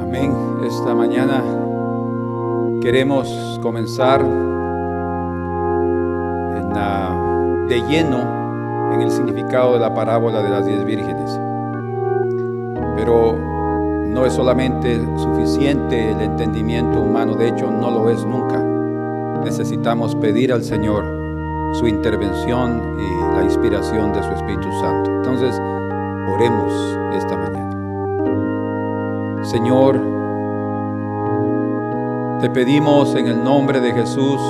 Amén. Esta mañana queremos comenzar de lleno en el significado de la parábola de las 10 vírgenes. Pero no es solamente suficiente el entendimiento humano, de hecho no lo es nunca. Necesitamos pedir al Señor su intervención y la inspiración de su Espíritu Santo. Entonces, oremos esta mañana. Señor, te pedimos en el nombre de Jesús,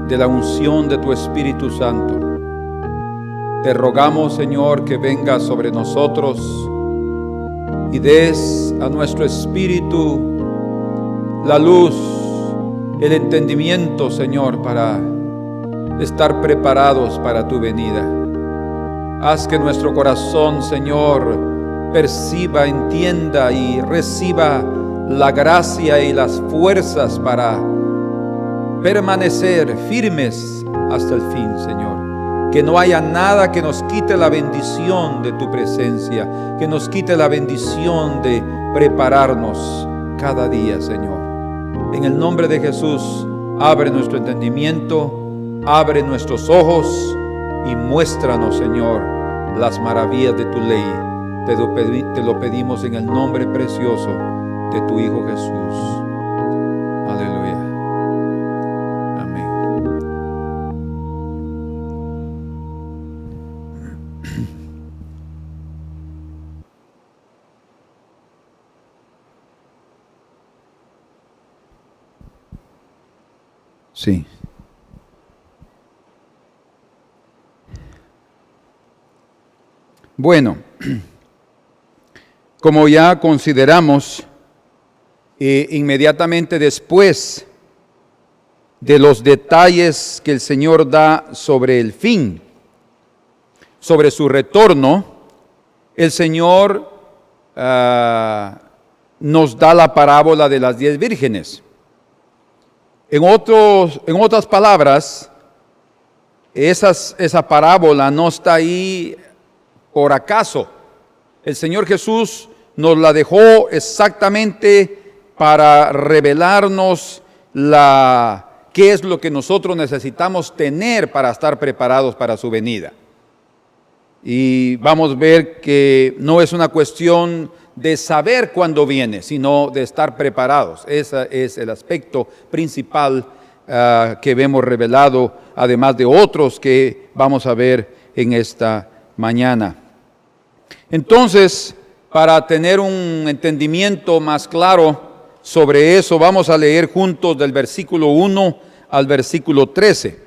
de la unción de tu Espíritu Santo. Te rogamos, Señor, que vengas sobre nosotros y des a nuestro espíritu la luz, el entendimiento, Señor, para estar preparados para tu venida. Haz que nuestro corazón, Señor, perciba, entienda y reciba la gracia y las fuerzas para permanecer firmes hasta el fin, Señor. Que no haya nada que nos quite la bendición de tu presencia, que nos quite la bendición de prepararnos cada día, Señor. En el nombre de Jesús, abre nuestro entendimiento, abre nuestros ojos y muéstranos, Señor, las maravillas de tu ley. Te lo pedimos en el nombre precioso de tu Hijo Jesús. Aleluya. Amén. Sí. Bueno, como ya consideramos, inmediatamente después de los detalles que el Señor da sobre el fin, sobre su retorno, el Señor nos da la parábola de las 10 vírgenes. En otras palabras, esa parábola no está ahí por acaso. El Señor Jesús nos la dejó exactamente para revelarnos qué es lo que nosotros necesitamos tener para estar preparados para su venida. Y vamos a ver que no es una cuestión de saber cuándo viene, sino de estar preparados. Ese es el aspecto principal que vemos revelado, además de otros que vamos a ver en esta mañana. Entonces, para tener un entendimiento más claro sobre eso, vamos a leer juntos del versículo 1 al versículo 13.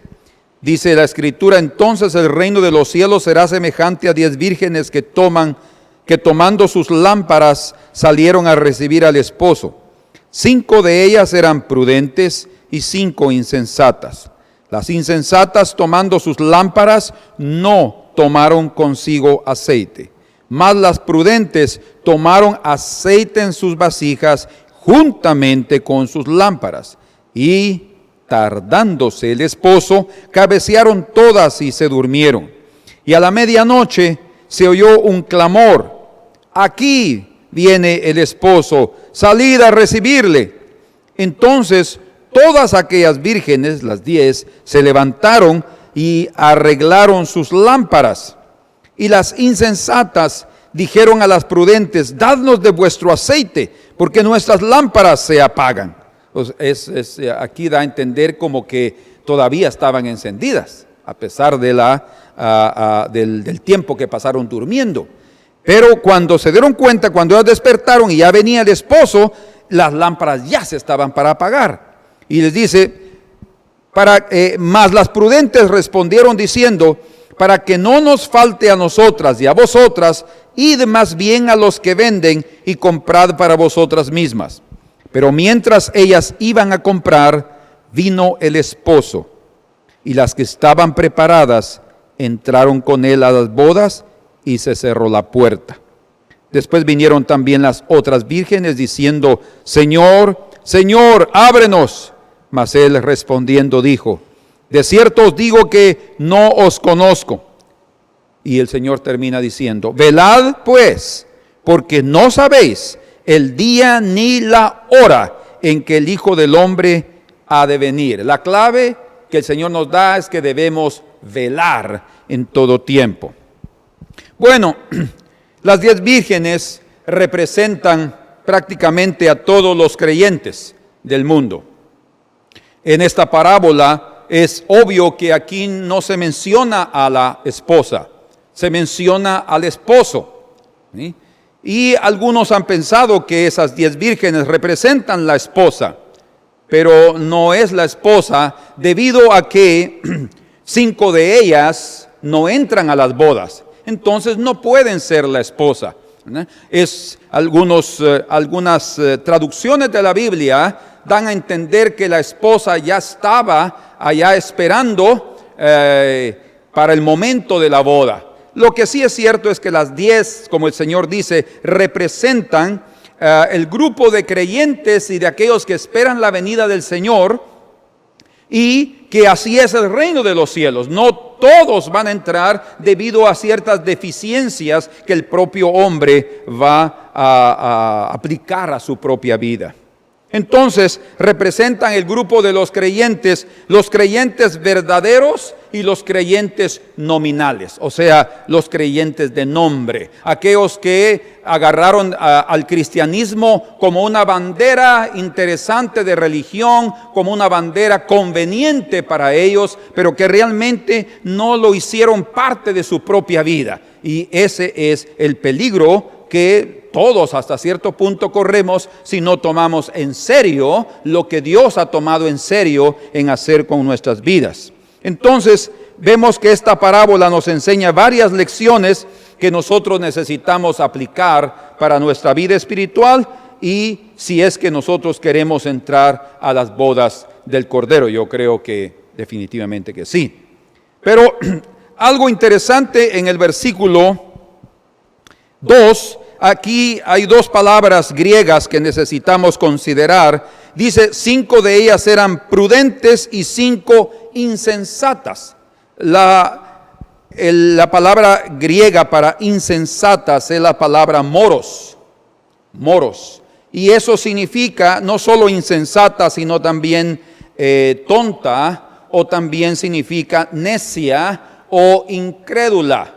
Dice la Escritura: entonces el reino de los cielos será semejante a 10 vírgenes que tomando sus lámparas salieron a recibir al esposo. 5 de ellas eran prudentes y 5 insensatas. Las insensatas, tomando sus lámparas, no tomaron consigo aceite. Mas las prudentes tomaron aceite en sus vasijas juntamente con sus lámparas. Y tardándose el esposo, cabecearon todas y se durmieron. Y a la medianoche se oyó un clamor: aquí viene el esposo, salid a recibirle. Entonces todas aquellas vírgenes, las 10, se levantaron y arreglaron sus lámparas. Y las insensatas dijeron a las prudentes: dadnos de vuestro aceite, porque nuestras lámparas se apagan. Pues aquí da a entender como que todavía estaban encendidas, a pesar de del tiempo que pasaron durmiendo. Pero cuando se dieron cuenta, cuando ellas despertaron y ya venía el esposo, las lámparas ya se estaban para apagar. Y les dice: mas las prudentes respondieron diciendo: para que no nos falte a nosotras y a vosotras, id más bien a los que venden y comprad para vosotras mismas. Pero mientras ellas iban a comprar, vino el esposo, y las que estaban preparadas entraron con él a las bodas, y se cerró la puerta. Después vinieron también las otras vírgenes diciendo: Señor, Señor, ábrenos. Mas él respondiendo dijo: de cierto os digo que no os conozco. Y el Señor termina diciendo: velad pues, porque no sabéis el día ni la hora en que el Hijo del Hombre ha de venir. La clave que el Señor nos da es que debemos velar en todo tiempo. Bueno, las 10 vírgenes representan prácticamente a todos los creyentes del mundo. En esta parábola es obvio que aquí no se menciona a la esposa, se menciona al esposo, ¿sí? Y algunos han pensado que esas 10 vírgenes representan la esposa, pero no es la esposa, debido a que 5 de ellas no entran a las bodas, entonces no pueden ser la esposa. Algunas traducciones de la Biblia dan a entender que la esposa ya estaba allá esperando para el momento de la boda. Lo que sí es cierto es que las 10, como el Señor dice, representan el grupo de creyentes y de aquellos que esperan la venida del Señor, y que así es el reino de los cielos. No todos van a entrar debido a ciertas deficiencias que el propio hombre va a aplicar a su propia vida. Entonces representan el grupo de los creyentes verdaderos y los creyentes nominales, o sea, los creyentes de nombre, aquellos que agarraron al cristianismo como una bandera interesante de religión, como una bandera conveniente para ellos, pero que realmente no lo hicieron parte de su propia vida. Y ese es el peligro que todos hasta cierto punto corremos si no tomamos en serio lo que Dios ha tomado en serio en hacer con nuestras vidas. Entonces vemos que esta parábola nos enseña varias lecciones que nosotros necesitamos aplicar para nuestra vida espiritual, y si es que nosotros queremos entrar a las bodas del Cordero. Yo creo que definitivamente que sí. Pero algo interesante en el versículo 2, aquí hay 2 palabras griegas que necesitamos considerar. Dice, 5 de ellas eran prudentes y 5 insensatas. La palabra griega para insensatas es la palabra moros. Y eso significa no solo insensata, sino también tonta, o también significa necia o incrédula.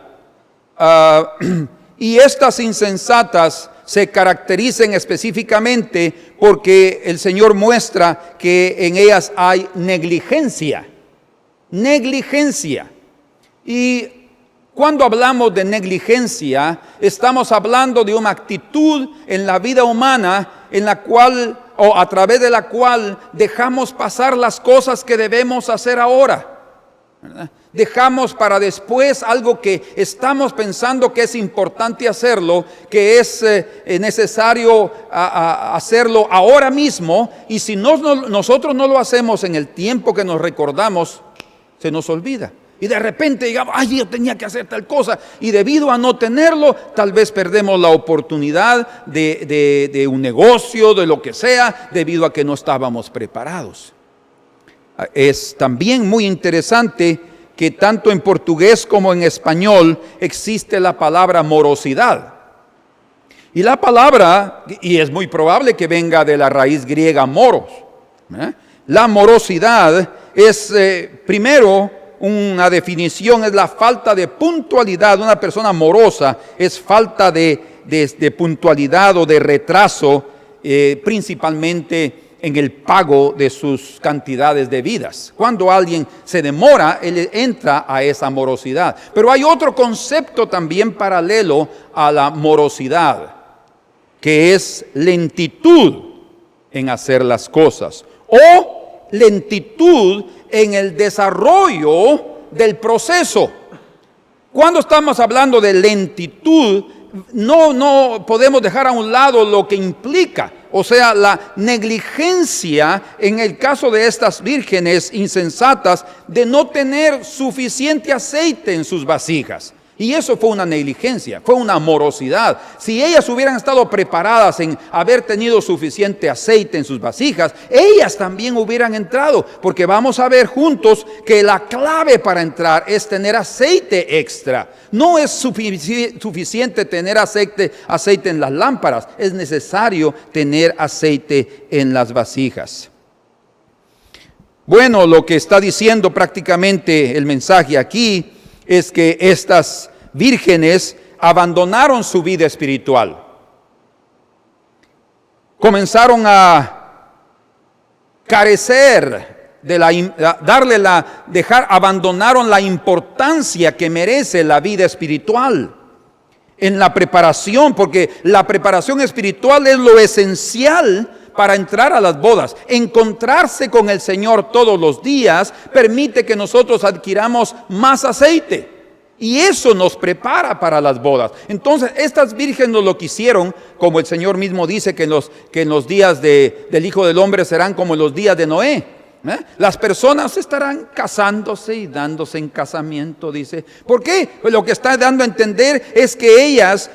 Y estas insensatas se caracterizan específicamente porque el Señor muestra que en ellas hay negligencia. Y cuando hablamos de negligencia, estamos hablando de una actitud en la vida humana en la cual, o a través de la cual, dejamos pasar las cosas que debemos hacer ahora, ¿verdad? Dejamos para después algo que estamos pensando que es importante hacerlo, que es necesario hacerlo ahora mismo, y si nosotros no lo hacemos en el tiempo que nos recordamos, se nos olvida. Y de repente digamos, ay, yo tenía que hacer tal cosa, y debido a no tenerlo, tal vez perdemos la oportunidad de un negocio, de lo que sea, debido a que no estábamos preparados. Es también muy interesante que tanto en portugués como en español existe la palabra morosidad. Y la palabra, y es muy probable que venga de la raíz griega moros. La morosidad es, primero, una definición, es la falta de puntualidad. Una persona morosa es falta de puntualidad o de retraso, principalmente en el pago de sus cantidades debidas. Cuando alguien se demora, él entra a esa morosidad. Pero hay otro concepto también paralelo a la morosidad, que es lentitud en hacer las cosas, o lentitud en el desarrollo del proceso. Cuando estamos hablando de lentitud, no podemos dejar a un lado lo que implica, o sea, la negligencia en el caso de estas vírgenes insensatas de no tener suficiente aceite en sus vasijas. Y eso fue una negligencia, fue una morosidad. Si ellas hubieran estado preparadas en haber tenido suficiente aceite en sus vasijas, ellas también hubieran entrado, porque vamos a ver juntos que la clave para entrar es tener aceite extra. No es suficiente tener aceite en las lámparas, es necesario tener aceite en las vasijas. Bueno, lo que está diciendo prácticamente el mensaje aquí es que estas vírgenes abandonaron su vida espiritual. Comenzaron a carecer abandonaron la importancia que merece la vida espiritual en la preparación, porque la preparación espiritual es lo esencial para entrar a las bodas. Encontrarse con el Señor todos los días permite que nosotros adquiramos más aceite. Y eso nos prepara para las bodas. Entonces, estas vírgenes lo que hicieron, como el Señor mismo dice que en los días del Hijo del Hombre serán como en los días de Noé. Las personas estarán casándose y dándose en casamiento, dice. ¿Por qué? Pues lo que está dando a entender es que ellas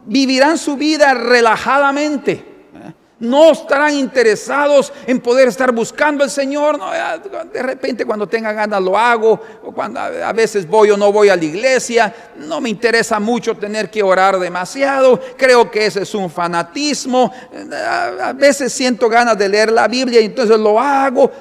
vivirán su vida relajadamente. No estarán interesados en poder estar buscando al Señor. No, de repente cuando tenga ganas lo hago, o cuando a veces voy o no voy a la iglesia. No me interesa mucho tener que orar demasiado. Creo que ese es un fanatismo. A veces siento ganas de leer la Biblia y entonces lo hago.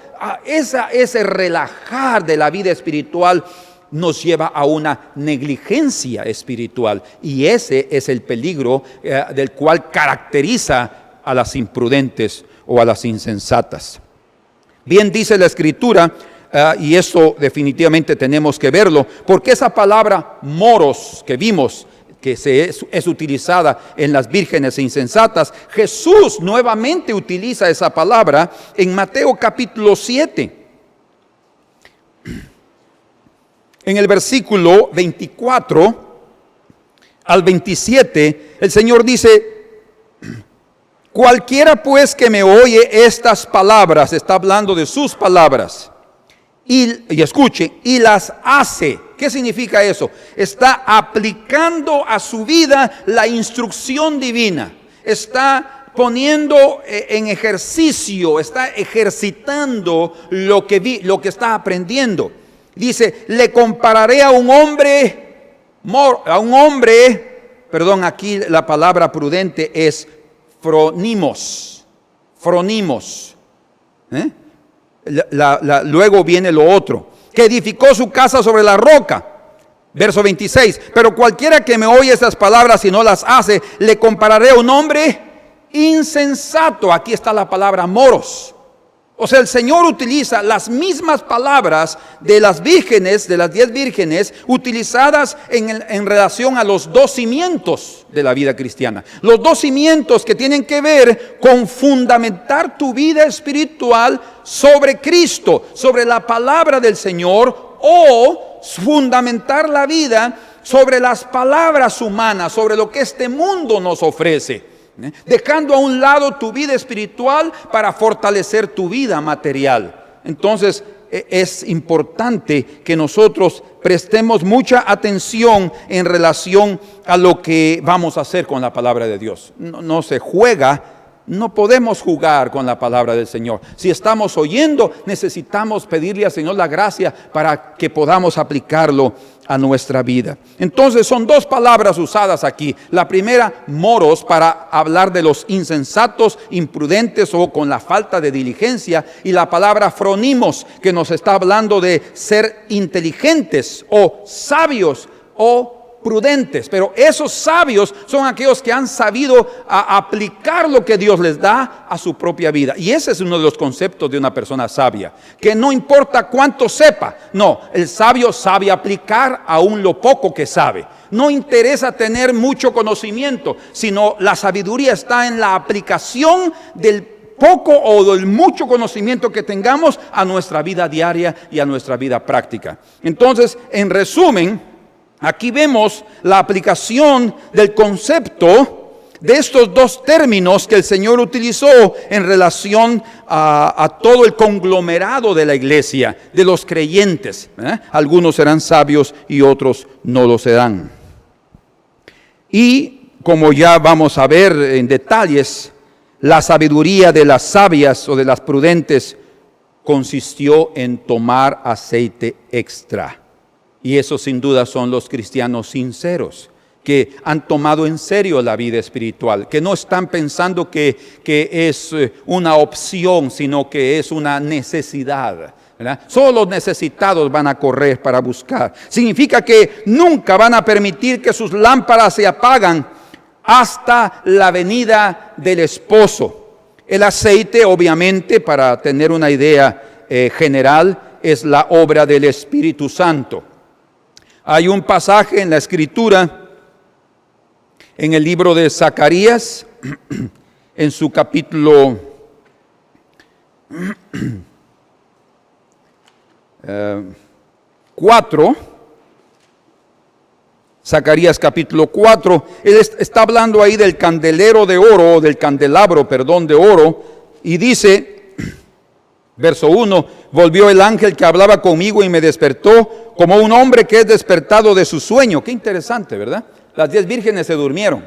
Ese relajar de la vida espiritual nos lleva a una negligencia espiritual. Y ese es el peligro del cual caracteriza a las imprudentes o a las insensatas. Bien dice la Escritura, y esto definitivamente tenemos que verlo, porque esa palabra moros que vimos, que es utilizada en las vírgenes insensatas, Jesús nuevamente utiliza esa palabra en Mateo capítulo 7. En el versículo 24 al 27, el Señor dice: cualquiera pues que me oye estas palabras, está hablando de sus palabras, y escuche, y las hace. ¿Qué significa eso? Está aplicando a su vida la instrucción divina. Está poniendo en ejercicio, está ejercitando lo que está aprendiendo. Dice, le compararé a un hombre, aquí la palabra prudente es fronimos. Luego viene lo otro, que edificó su casa sobre la roca. Verso 26, pero cualquiera que me oye estas palabras y no las hace, le compararé a un hombre insensato. Aquí está la palabra moros. O sea, el Señor utiliza las mismas palabras de las vírgenes, de las 10 vírgenes, utilizadas en relación a los 2 cimientos de la vida cristiana. Los 2 cimientos que tienen que ver con fundamentar tu vida espiritual sobre Cristo, sobre la palabra del Señor, o fundamentar la vida sobre las palabras humanas, sobre lo que este mundo nos ofrece. Dejando a un lado tu vida espiritual para fortalecer tu vida material. Entonces es importante que nosotros prestemos mucha atención en relación a lo que vamos a hacer con la palabra de Dios. No se juega, no podemos jugar con la palabra del Señor. Si estamos oyendo, necesitamos pedirle al Señor la gracia para que podamos aplicarlo a nuestra vida. Entonces son 2 palabras usadas aquí. La primera, moros, para hablar de los insensatos, imprudentes o con la falta de diligencia, y la palabra fronimos, que nos está hablando de ser inteligentes o sabios o prudentes. Pero esos sabios son aquellos que han sabido aplicar lo que Dios les da a su propia vida. Y ese es uno de los conceptos de una persona sabia, que no importa cuánto sepa, no, el sabio sabe aplicar aún lo poco que sabe. No interesa tener mucho conocimiento, sino la sabiduría está en la aplicación del poco o del mucho conocimiento que tengamos a nuestra vida diaria y a nuestra vida práctica. Entonces, en resumen, aquí vemos la aplicación del concepto de estos dos términos que el Señor utilizó en relación a todo el conglomerado de la iglesia, de los creyentes. Algunos serán sabios y otros no lo serán. Y como ya vamos a ver en detalles, la sabiduría de las sabias o de las prudentes consistió en tomar aceite extra. Y eso sin duda son los cristianos sinceros, que han tomado en serio la vida espiritual, que no están pensando que es una opción, sino que es una necesidad, ¿verdad? Solo los necesitados van a correr para buscar. Significa que nunca van a permitir que sus lámparas se apagan hasta la venida del esposo. El aceite, obviamente, para tener una idea general, es la obra del Espíritu Santo. Hay un pasaje en la Escritura, en el libro de Zacarías, en su capítulo 4, Zacarías capítulo 4, él está hablando ahí del candelero de oro, del candelabro, de oro, y dice, verso 1, volvió el ángel que hablaba conmigo y me despertó como un hombre que es despertado de su sueño. Qué interesante, ¿verdad? Las 10 vírgenes se durmieron.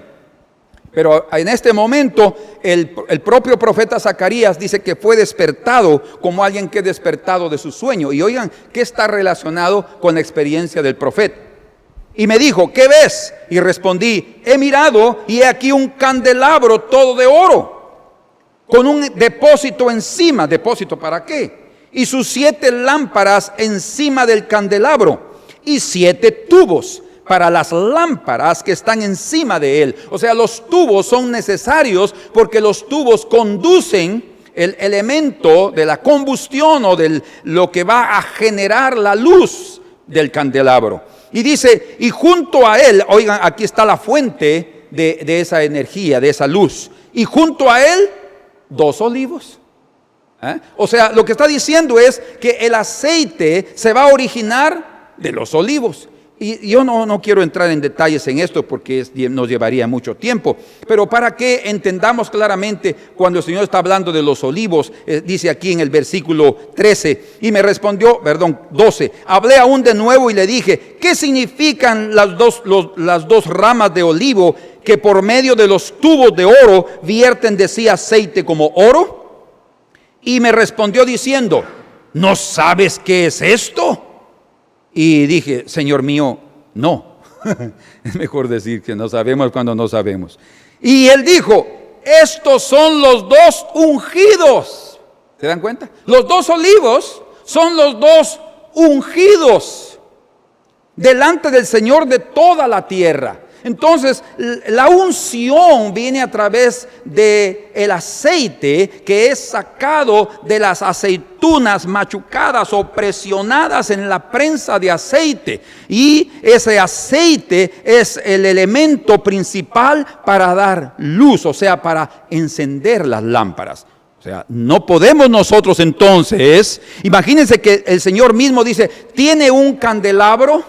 Pero en este momento el propio profeta Zacarías dice que fue despertado como alguien que es despertado de su sueño. Y oigan, ¿qué está relacionado con la experiencia del profeta? Y me dijo, ¿qué ves? Y respondí, he mirado y he aquí un candelabro todo de oro, con un depósito encima. ¿Depósito para qué? Y sus 7 lámparas encima del candelabro y 7 tubos para las lámparas que están encima de él. O sea, los tubos son necesarios porque los tubos conducen el elemento de la combustión o de lo que va a generar la luz del candelabro. Y dice, y junto a él, oigan, aquí está la fuente de esa energía, de esa luz. Y junto a él, 2 olivos. O sea, lo que está diciendo es que el aceite se va a originar de los olivos. Y yo no quiero entrar en detalles en esto porque nos llevaría mucho tiempo, pero para que entendamos claramente cuando el Señor está hablando de los olivos, dice aquí en el versículo 13, y me respondió, 12, hablé aún de nuevo y le dije, ¿qué significan las dos ramas de olivo que por medio de los tubos de oro vierten de sí aceite como oro? Y me respondió diciendo, ¿no sabes qué es esto? Y dije, Señor mío, no. Es mejor decir que no sabemos cuando no sabemos. Y él dijo, estos son los 2 ungidos. ¿Se dan cuenta? Los 2 olivos son los 2 ungidos delante del Señor de toda la tierra. Entonces, la unción viene a través del aceite que es sacado de las aceitunas machucadas o presionadas en la prensa de aceite. Y ese aceite es el elemento principal para dar luz, o sea, para encender las lámparas. O sea, no podemos nosotros entonces, imagínense que el Señor mismo dice, tiene un candelabro,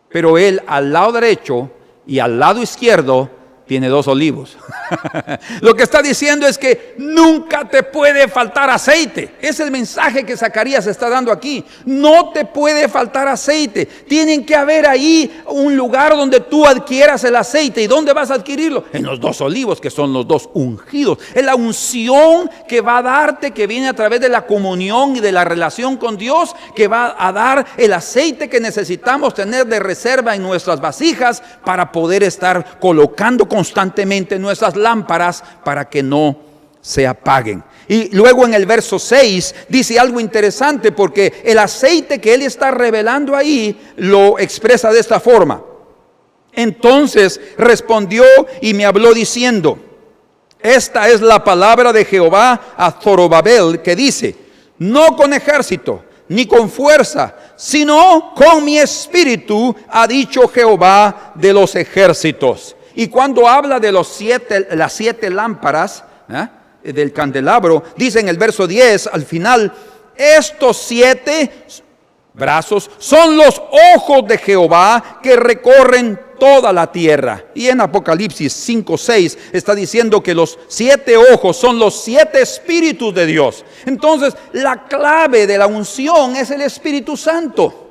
pero él al lado derecho y al lado izquierdo tiene 2 olivos. Lo que está diciendo es que nunca te puede faltar aceite. Es el mensaje que Zacarías está dando aquí. No te puede faltar aceite. Tienen que haber ahí un lugar donde tú adquieras el aceite. ¿Y dónde vas a adquirirlo? En los 2 olivos, que son los 2 ungidos. Es la unción que va a darte, que viene a través de la comunión y de la relación con Dios, que va a dar el aceite que necesitamos tener de reserva en nuestras vasijas para poder estar colocando constantemente nuestras lámparas para que no se apaguen. Y luego en el verso 6 dice algo interesante, porque el aceite que él está revelando ahí lo expresa de esta forma. Entonces respondió y me habló diciendo, esta es la palabra de Jehová a Zorobabel, que dice, no con ejército ni con fuerza, sino con mi espíritu, ha dicho Jehová de los ejércitos. Y cuando habla de las 7 lámparas del candelabro, dice en el verso 10 al final, estos 7 brazos son los ojos de Jehová que recorren toda la tierra. Y en Apocalipsis 5:6 está diciendo que los 7 ojos son los 7 espíritus de Dios. Entonces, la clave de la unción es el Espíritu Santo.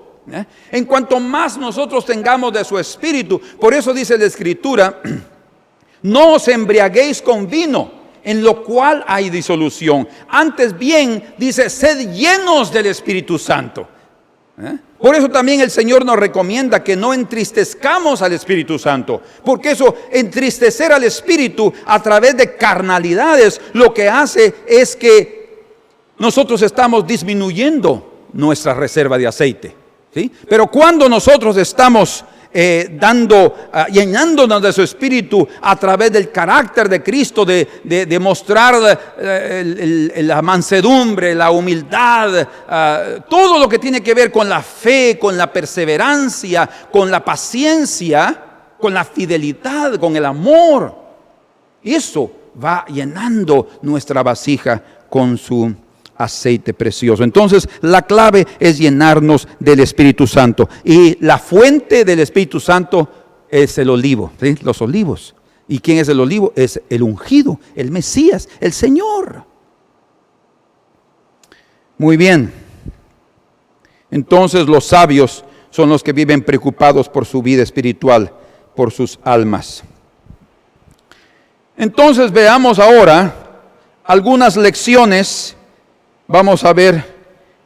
En cuanto más nosotros tengamos de su Espíritu, por eso dice la Escritura, no os embriaguéis con vino, en lo cual hay disolución. Antes bien, dice, sed llenos del Espíritu Santo. Por eso también el Señor nos recomienda que no entristezcamos al Espíritu Santo, porque eso, entristecer al Espíritu a través de carnalidades, lo que hace es que nosotros estamos disminuyendo nuestra reserva de aceite, ¿sí? Pero cuando nosotros estamos llenándonos de su Espíritu a través del carácter de Cristo, de mostrar la mansedumbre, la humildad, todo lo que tiene que ver con la fe, con la perseverancia, con la paciencia, con la fidelidad, con el amor. Eso va llenando nuestra vasija con su aceite precioso. Entonces, la clave es llenarnos del Espíritu Santo. Y la fuente del Espíritu Santo es el olivo, ¿sí? Los olivos. ¿Y quién es el olivo? Es el ungido, el Mesías, el Señor. Muy bien. Entonces, los sabios son los que viven preocupados por su vida espiritual, por sus almas. Entonces, veamos ahora algunas lecciones. Vamos a ver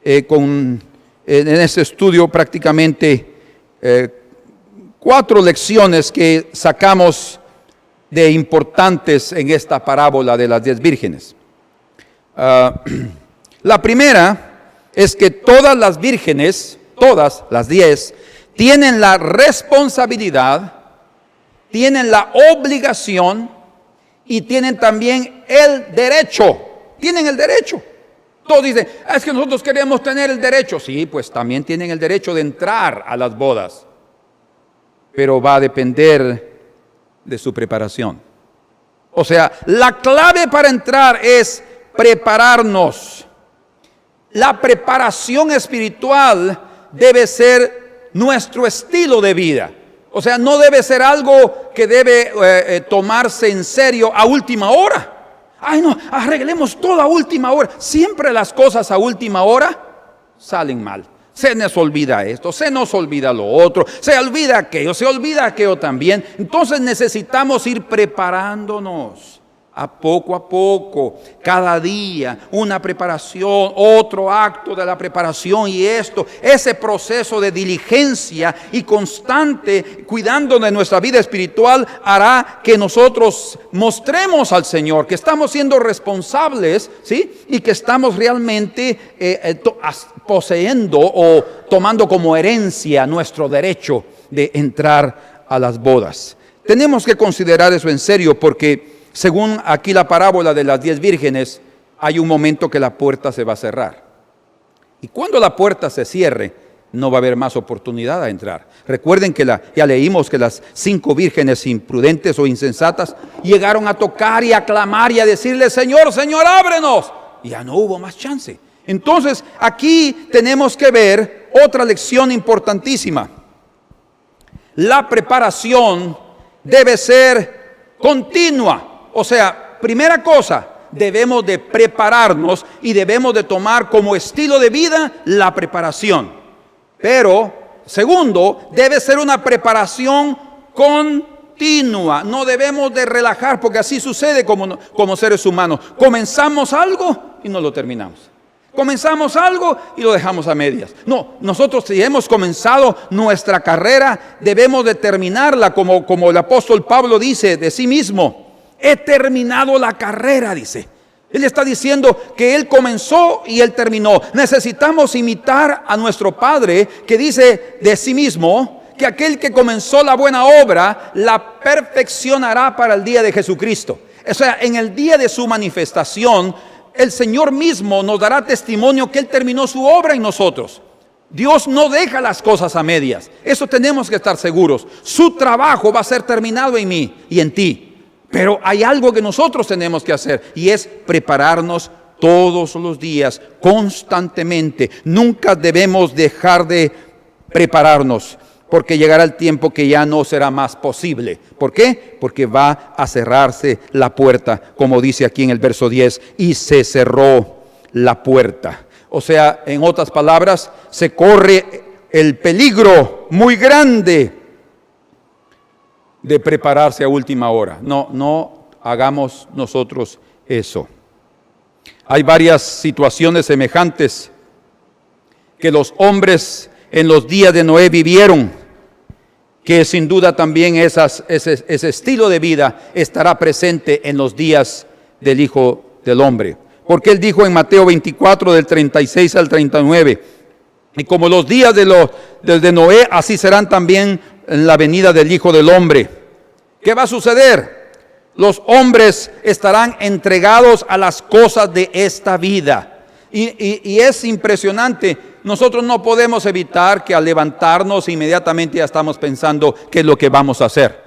en este estudio prácticamente 4 lecciones que sacamos de importantes en esta parábola de las 10 vírgenes. La primera es que todas las vírgenes, todas las 10, tienen la responsabilidad, tienen la obligación y tienen también el derecho. Tienen el derecho. Todos dicen, es que nosotros queremos tener el derecho. Sí, pues también tienen el derecho de entrar a las bodas. Pero va a depender de su preparación. O sea, la clave para entrar es prepararnos. La preparación espiritual debe ser nuestro estilo de vida. O sea, no debe ser algo que debe tomarse en serio a última hora. Ay, no, arreglemos todo a última hora. Siempre las cosas a última hora salen mal. Se nos olvida esto, se nos olvida lo otro, se olvida aquello también. Entonces necesitamos ir preparándonos a poco, cada día, una preparación, otro acto de la preparación y ese proceso de diligencia y constante, cuidando de nuestra vida espiritual, hará que nosotros mostremos al Señor que estamos siendo responsables, ¿sí? Y que estamos realmente poseyendo o tomando como herencia nuestro derecho de entrar a las bodas. Tenemos que considerar eso en serio porque según aquí la parábola de las 10 vírgenes, hay un momento que la puerta se va a cerrar. Y cuando la puerta se cierre, no va a haber más oportunidad a entrar. Recuerden que ya leímos que las 5 vírgenes imprudentes o insensatas llegaron a tocar y a clamar y a decirle, Señor, Señor, ábrenos. Y ya no hubo más chance. Entonces, aquí tenemos que ver otra lección importantísima. La preparación debe ser continua. O sea, primera cosa, debemos de prepararnos y debemos de tomar como estilo de vida la preparación. Pero, segundo, debe ser una preparación continua. No debemos de relajar porque así sucede como seres humanos. Comenzamos algo y no lo terminamos. Comenzamos algo y lo dejamos a medias. No, nosotros si hemos comenzado nuestra carrera, debemos de terminarla como el apóstol Pablo dice de sí mismo. He terminado la carrera, dice. Él está diciendo que Él comenzó y Él terminó. Necesitamos imitar a nuestro Padre que dice de sí mismo que aquel que comenzó la buena obra la perfeccionará para el día de Jesucristo. O sea, en el día de su manifestación, el Señor mismo nos dará testimonio que Él terminó su obra en nosotros. Dios no deja las cosas a medias. Eso tenemos que estar seguros. Su trabajo va a ser terminado en mí y en ti. Pero hay algo que nosotros tenemos que hacer y es prepararnos todos los días, constantemente. Nunca debemos dejar de prepararnos. porque llegará el tiempo que ya no será más posible. ¿Por qué? Porque va a cerrarse la puerta, como dice aquí en el verso 10, y se cerró la puerta. O sea, en otras palabras, se corre el peligro muy grande de prepararse a última hora. No hagamos nosotros eso. Hay varias situaciones semejantes que los hombres en los días de Noé vivieron, que sin duda también ese estilo de vida estará presente en los días del Hijo del Hombre. Porque él dijo en Mateo 24, del 36 al 39, y como los días de Noé, así serán también en la venida del Hijo del Hombre. ¿Qué va a suceder? Los hombres estarán entregados a las cosas de esta vida. Y es impresionante. Nosotros no podemos evitar que al levantarnos inmediatamente ya estamos pensando qué es lo que vamos a hacer,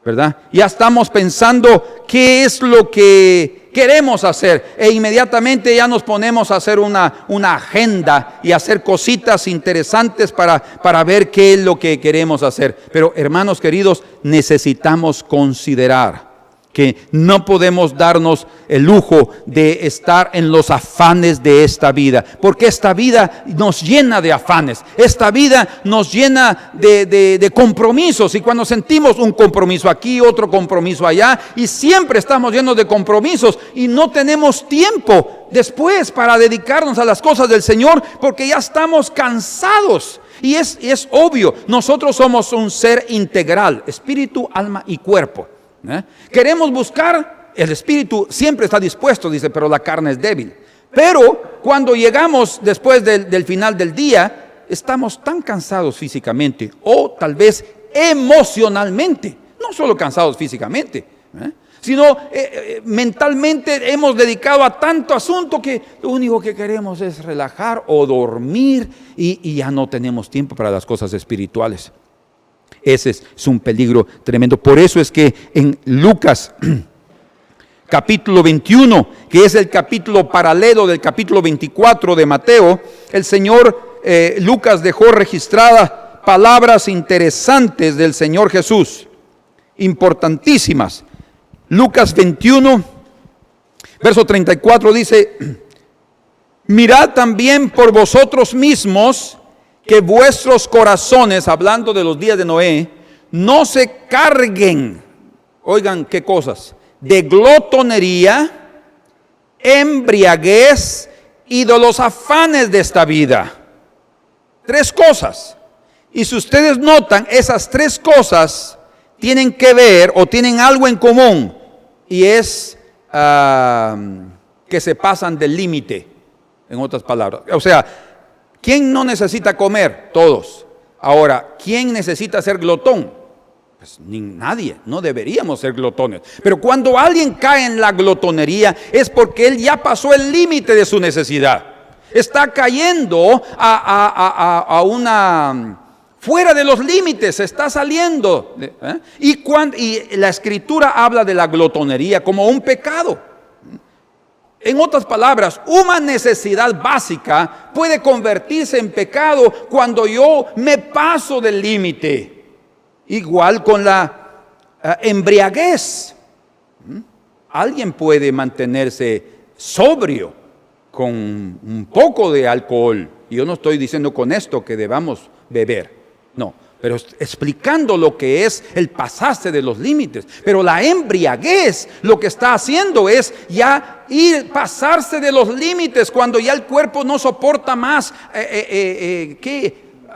¿verdad? Ya estamos pensando qué es lo que queremos hacer, e inmediatamente ya nos ponemos a hacer una agenda y hacer cositas interesantes para ver qué es lo que queremos hacer. Pero hermanos queridos, necesitamos considerar que no podemos darnos el lujo de estar en los afanes de esta vida, porque esta vida nos llena de afanes, esta vida nos llena de compromisos, y cuando sentimos un compromiso aquí, otro compromiso allá, y siempre estamos llenos de compromisos y no tenemos tiempo después para dedicarnos a las cosas del Señor, porque ya estamos cansados. Y es obvio, nosotros somos un ser integral, espíritu, alma y cuerpo. Queremos buscar, el espíritu siempre está dispuesto, dice, pero la carne es débil. Pero cuando llegamos después del final del día, estamos tan cansados físicamente, o tal vez emocionalmente, no solo cansados físicamente, sino mentalmente hemos dedicado a tanto asunto que lo único que queremos es relajar o dormir, y ya no tenemos tiempo para las cosas espirituales. Ese es un peligro tremendo. Por eso es que en Lucas capítulo 21, que es el capítulo paralelo del capítulo 24 de Mateo, el Señor Lucas dejó registradas palabras interesantes del Señor Jesús, importantísimas. Lucas 21, verso 34 dice: mirad también por vosotros mismos que vuestros corazones, hablando de los días de Noé, no se carguen, oigan qué cosas, de glotonería, embriaguez y de los afanes de esta vida. 3 cosas. Y si ustedes notan, esas 3 cosas tienen que ver o tienen algo en común, y es que se pasan del límite, en otras palabras. O sea, ¿quién no necesita comer? Todos. Ahora, ¿quién necesita ser glotón? Pues nadie, no deberíamos ser glotones. Pero cuando alguien cae en la glotonería es porque él ya pasó el límite de su necesidad. Está cayendo a una fuera de los límites, se está saliendo. Y la Escritura habla de la glotonería como un pecado. En otras palabras, una necesidad básica puede convertirse en pecado cuando yo me paso del límite. Igual con la embriaguez. Alguien puede mantenerse sobrio con un poco de alcohol. Y yo no estoy diciendo con esto que debamos beber, no, pero explicando lo que es el pasarse de los límites. Pero la embriaguez lo que está haciendo es ya pasarse de los límites, cuando ya el cuerpo no soporta más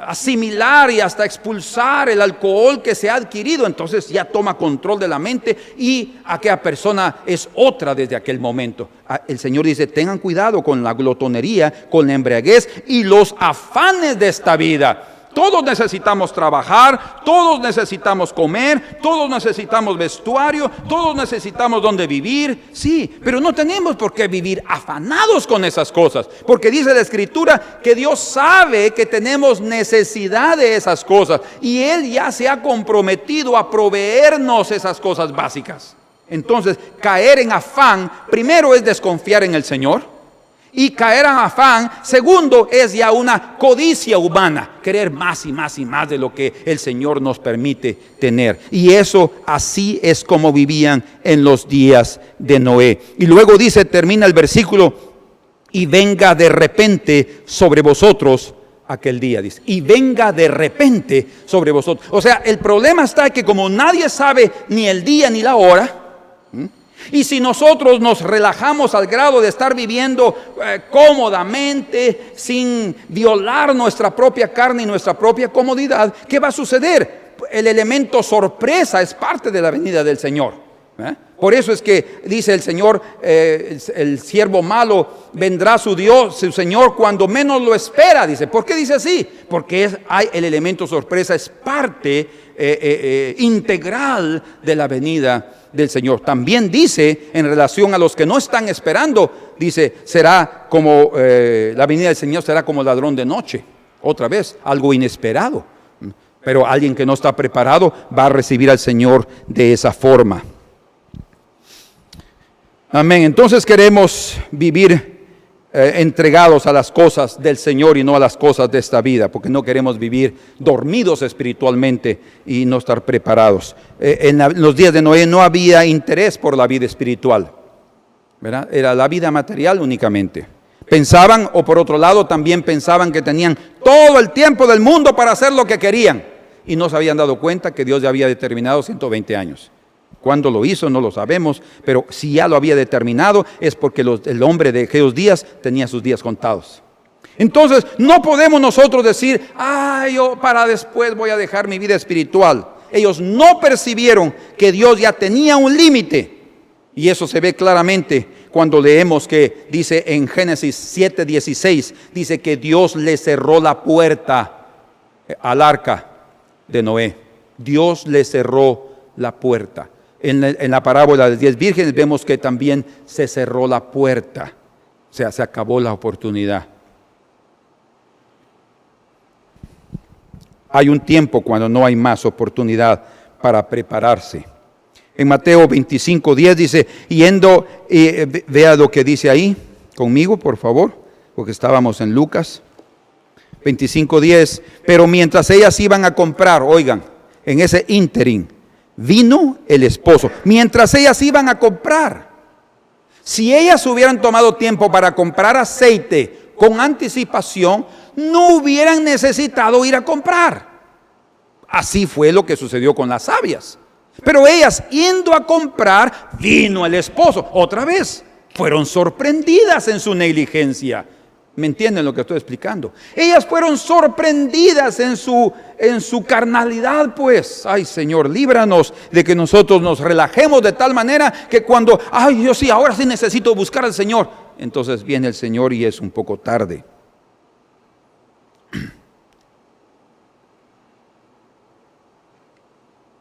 asimilar y hasta expulsar el alcohol que se ha adquirido. Entonces ya toma control de la mente, y aquella persona es otra desde aquel momento. El Señor dice: tengan cuidado con la glotonería, con la embriaguez y los afanes de esta vida. Todos necesitamos trabajar, todos necesitamos comer, todos necesitamos vestuario, todos necesitamos donde vivir, sí, pero no tenemos por qué vivir afanados con esas cosas, porque dice la Escritura que Dios sabe que tenemos necesidad de esas cosas, y Él ya se ha comprometido a proveernos esas cosas básicas. Entonces, caer en afán, primero es desconfiar en el Señor, y caer en afán. Segundo, es ya una codicia humana, querer más y más y más de lo que el Señor nos permite tener. Y eso, así es como vivían en los días de Noé. Y luego dice, termina el versículo, y venga de repente sobre vosotros aquel día, dice, y venga de repente sobre vosotros. O sea, el problema está que como nadie sabe ni el día ni la hora, y si nosotros nos relajamos al grado de estar viviendo cómodamente, sin violar nuestra propia carne y nuestra propia comodidad, ¿qué va a suceder? El elemento sorpresa es parte de la venida del Señor. Por eso es que dice el Señor, el siervo malo vendrá su Dios, su Señor, cuando menos lo espera. Dice, ¿por qué dice así? Porque hay el elemento sorpresa, es parte integral de la venida del Señor. También dice, en relación a los que no están esperando, dice, será como, la venida del Señor será como ladrón de noche. Otra vez, algo inesperado. Pero alguien que no está preparado va a recibir al Señor de esa forma. Amén. Entonces queremos vivir entregados a las cosas del Señor y no a las cosas de esta vida, porque no queremos vivir dormidos espiritualmente y no estar preparados. En los días de Noé no había interés por la vida espiritual, ¿verdad? Era la vida material únicamente. Pensaban, o por otro lado también pensaban que tenían todo el tiempo del mundo para hacer lo que querían, y no se habían dado cuenta que Dios ya había determinado 120 años. Cuándo lo hizo no lo sabemos, pero si ya lo había determinado es porque el hombre de aquellos días tenía sus días contados. Entonces no podemos nosotros decir, yo para después voy a dejar mi vida espiritual. Ellos no percibieron que Dios ya tenía un límite, y eso se ve claramente cuando leemos que dice en Génesis 7:16, dice que Dios le cerró la puerta al arca de Noé. Dios le cerró la puerta. En la parábola de las 10 vírgenes vemos que también se cerró la puerta, o sea, se acabó la oportunidad. Hay un tiempo cuando no hay más oportunidad para prepararse. En Mateo 25:10 dice, vea lo que dice ahí conmigo, por favor, porque estábamos en Lucas 25:10, pero mientras ellas iban a comprar, oigan, en ese ínterin, vino el esposo, mientras ellas iban a comprar. Si ellas hubieran tomado tiempo para comprar aceite con anticipación, no hubieran necesitado ir a comprar. Así fue lo que sucedió con las sabias. Pero ellas, yendo a comprar, vino el esposo. Otra vez, fueron sorprendidas en su negligencia. ¿Me entienden lo que estoy explicando? Ellas fueron sorprendidas en su carnalidad, pues. Ay, Señor, líbranos de que nosotros nos relajemos de tal manera que cuando, yo sí, ahora sí necesito buscar al Señor. Entonces viene el Señor y es un poco tarde.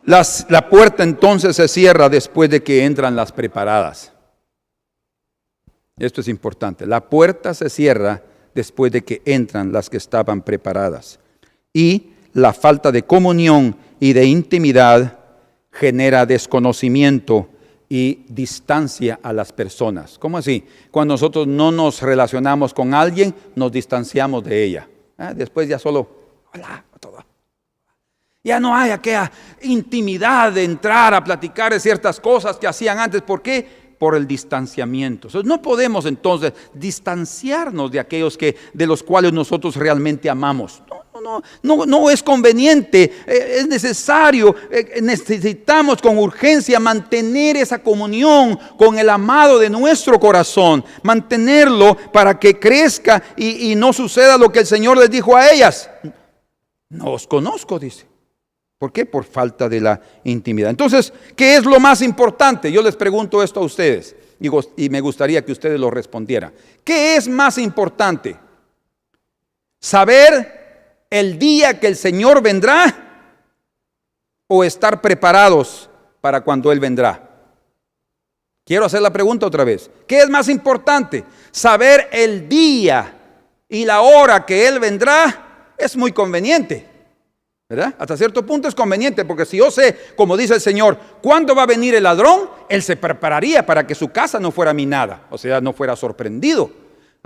La puerta entonces se cierra después de que entran las preparadas. Esto es importante. La puerta se cierra después de que entran las que estaban preparadas. Y la falta de comunión y de intimidad genera desconocimiento y distancia a las personas. ¿Cómo así? Cuando nosotros no nos relacionamos con alguien, nos distanciamos de ella. Después ya solo, hola, todo. Ya no hay aquella intimidad de entrar a platicar de ciertas cosas que hacían antes. ¿Por qué? Por el distanciamiento. No podemos entonces distanciarnos de aquellos de los cuales nosotros realmente amamos. No es conveniente, es necesario, necesitamos con urgencia mantener esa comunión con el amado de nuestro corazón, mantenerlo para que crezca y no suceda lo que el Señor les dijo a ellas. No os conozco, dice. ¿Por qué? Por falta de la intimidad. Entonces, ¿qué es lo más importante? Yo les pregunto esto a ustedes y me gustaría que ustedes lo respondieran. ¿Qué es más importante? ¿Saber el día que el Señor vendrá o estar preparados para cuando Él vendrá? Quiero hacer la pregunta otra vez. ¿Qué es más importante? ¿Saber el día y la hora que Él vendrá? Es muy conveniente, ¿verdad? Hasta cierto punto es conveniente, porque si yo sé, como dice el Señor, cuándo va a venir el ladrón, él se prepararía para que su casa no fuera minada, o sea, no fuera sorprendido.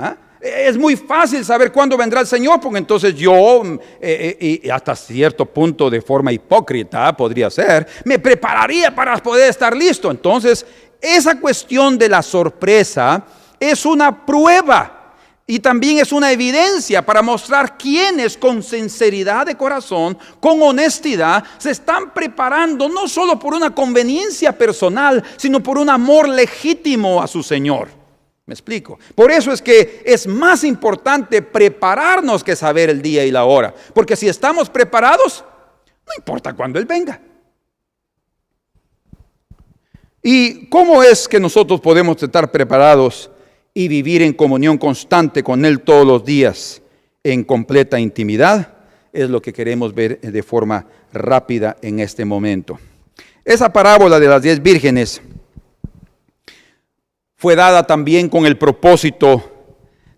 ¿Ah? Es muy fácil saber cuándo vendrá el Señor, porque entonces yo, y hasta cierto punto de forma hipócrita podría ser, me prepararía para poder estar listo. Entonces, esa cuestión de la sorpresa es una prueba y también es una evidencia para mostrar quiénes con sinceridad de corazón, con honestidad, se están preparando no solo por una conveniencia personal, sino por un amor legítimo a su Señor. ¿Me explico? Por eso es que es más importante prepararnos que saber el día y la hora. Porque si estamos preparados, no importa cuándo Él venga. ¿Y cómo es que nosotros podemos estar preparados y vivir en comunión constante con Él todos los días en completa intimidad? Es lo que queremos ver de forma rápida en este momento. Esa parábola de las 10 vírgenes fue dada también con el propósito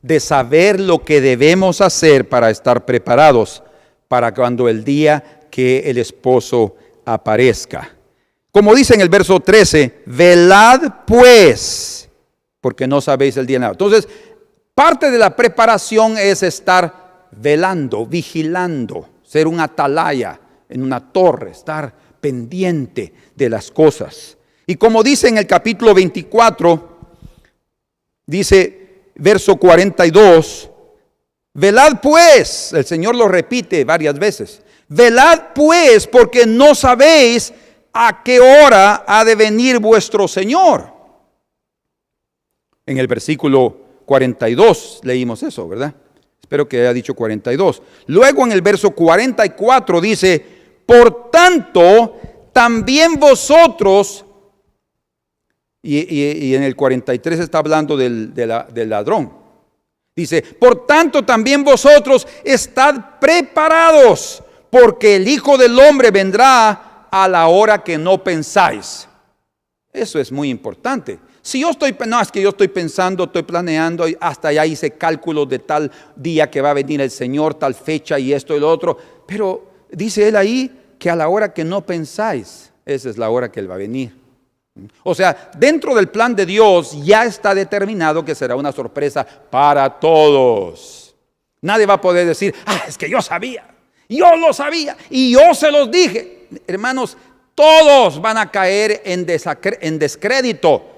de saber lo que debemos hacer para estar preparados para cuando el día que el esposo aparezca. Como dice en el verso 13, velad pues, porque no sabéis el día ni la hora. Entonces, parte de la preparación es estar velando, vigilando, ser un atalaya en una torre, estar pendiente de las cosas. Y como dice en el capítulo 24, dice, verso 42, velad pues, el Señor lo repite varias veces, velad pues, porque no sabéis a qué hora ha de venir vuestro Señor. En el versículo 42 leímos eso, ¿verdad? Espero que haya dicho 42. Luego en el verso 44 dice, por tanto, también vosotros. Y en el 43 está hablando del ladrón. Dice, por tanto también vosotros estad preparados, porque el Hijo del Hombre vendrá a la hora que no pensáis. Eso es muy importante. Si yo estoy pensando, estoy planeando, hasta ya hice cálculos de tal día que va a venir el Señor, tal fecha y esto y lo otro. Pero dice él ahí que a la hora que no pensáis, esa es la hora que Él va a venir. O sea, dentro del plan de Dios ya está determinado que será una sorpresa para todos. Nadie va a poder decir, es que yo lo sabía y yo se los dije. Hermanos, todos van a caer en descrédito,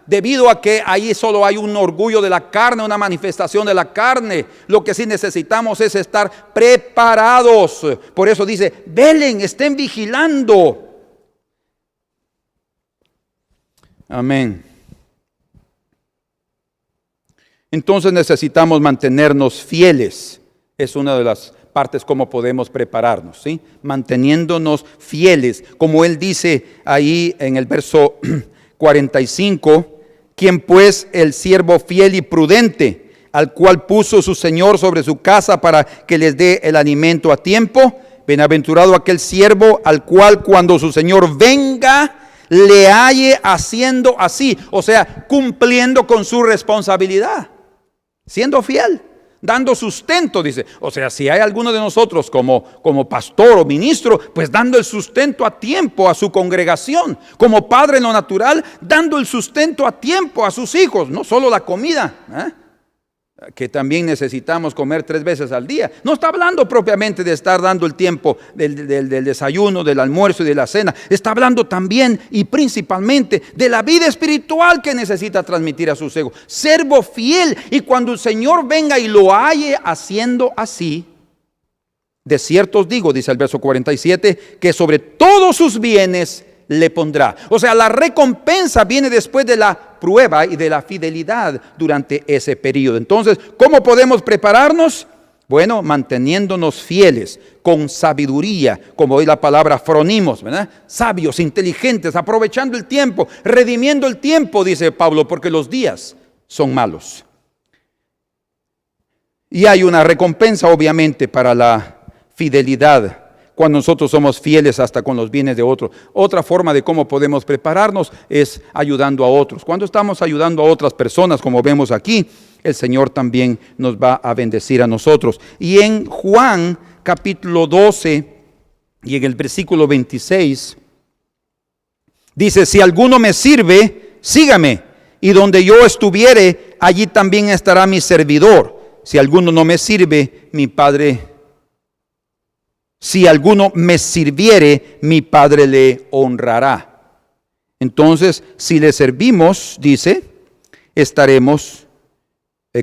debido a que ahí solo hay un orgullo de la carne, una manifestación de la carne. Lo que sí necesitamos es estar preparados. Por eso dice, velen, estén vigilando. Amén. Entonces necesitamos mantenernos fieles. Es una de las partes como podemos prepararnos, ¿sí? Manteniéndonos fieles. Como Él dice ahí en el verso 45, quien pues el siervo fiel y prudente, al cual puso su Señor sobre su casa para que les dé el alimento a tiempo. Bienaventurado aquel siervo al cual cuando su Señor venga, le halle haciendo así, o sea, cumpliendo con su responsabilidad, siendo fiel, dando sustento, dice. O sea, si hay alguno de nosotros como pastor o ministro, pues dando el sustento a tiempo a su congregación, como padre en lo natural, dando el sustento a tiempo a sus hijos, no solo la comida, que también necesitamos comer 3 veces al día. No está hablando propiamente de estar dando el tiempo del desayuno, del almuerzo y de la cena. Está hablando también y principalmente de la vida espiritual que necesita transmitir a sus hijos. Servo fiel, y cuando el Señor venga y lo halle haciendo así, de cierto os digo, dice el verso 47, que sobre todos sus bienes le pondrá. O sea, la recompensa viene después de la prueba y de la fidelidad durante ese periodo. Entonces, ¿cómo podemos prepararnos? Bueno, manteniéndonos fieles, con sabiduría, como hoy la palabra fronimos, ¿verdad? Sabios, inteligentes, aprovechando el tiempo, redimiendo el tiempo, dice Pablo, porque los días son malos. Y hay una recompensa, obviamente, para la fidelidad, cuando nosotros somos fieles hasta con los bienes de otros. Otra forma de cómo podemos prepararnos es ayudando a otros. Cuando estamos ayudando a otras personas, como vemos aquí, el Señor también nos va a bendecir a nosotros. Y en Juan capítulo 12 y en el versículo 26, dice, si alguno me sirve, sígame. y donde yo estuviere, allí también estará mi servidor. Si alguno no me sirve, si alguno me sirviere, mi Padre le honrará. Entonces, si le servimos, dice, estaremos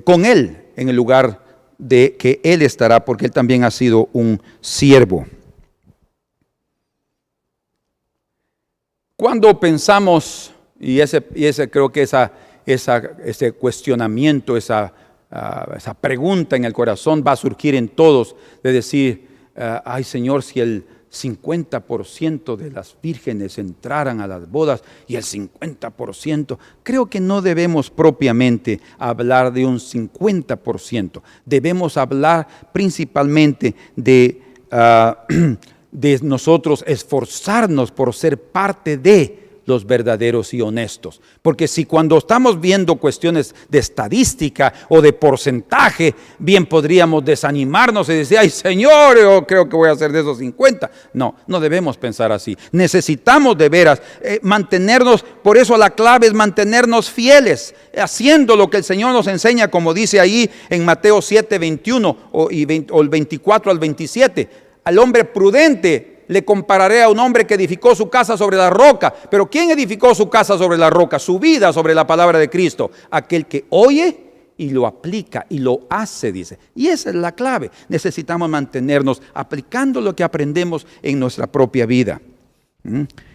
con Él en el lugar de que Él estará, porque Él también ha sido un siervo. Cuando pensamos, y ese creo que ese cuestionamiento, esa pregunta en el corazón va a surgir en todos, de decir, ay Señor, si el 50% de las vírgenes entraran a las bodas y el 50%, creo que no debemos propiamente hablar de un 50%, debemos hablar principalmente de nosotros esforzarnos por ser parte de los verdaderos y honestos. Porque si cuando estamos viendo cuestiones de estadística o de porcentaje, bien podríamos desanimarnos y decir, ay Señor, yo creo que voy a hacer de esos 50. No debemos pensar así. Necesitamos de veras mantenernos, por eso la clave es mantenernos fieles, haciendo lo que el Señor nos enseña, como dice ahí en Mateo 7, 21 o el 24 al 27. Al hombre prudente le compararé a un hombre que edificó su casa sobre la roca. Pero ¿quién edificó su casa sobre la roca? Su vida sobre la palabra de Cristo. Aquel que oye y lo aplica y lo hace, dice. Y esa es la clave. Necesitamos mantenernos aplicando lo que aprendemos en nuestra propia vida.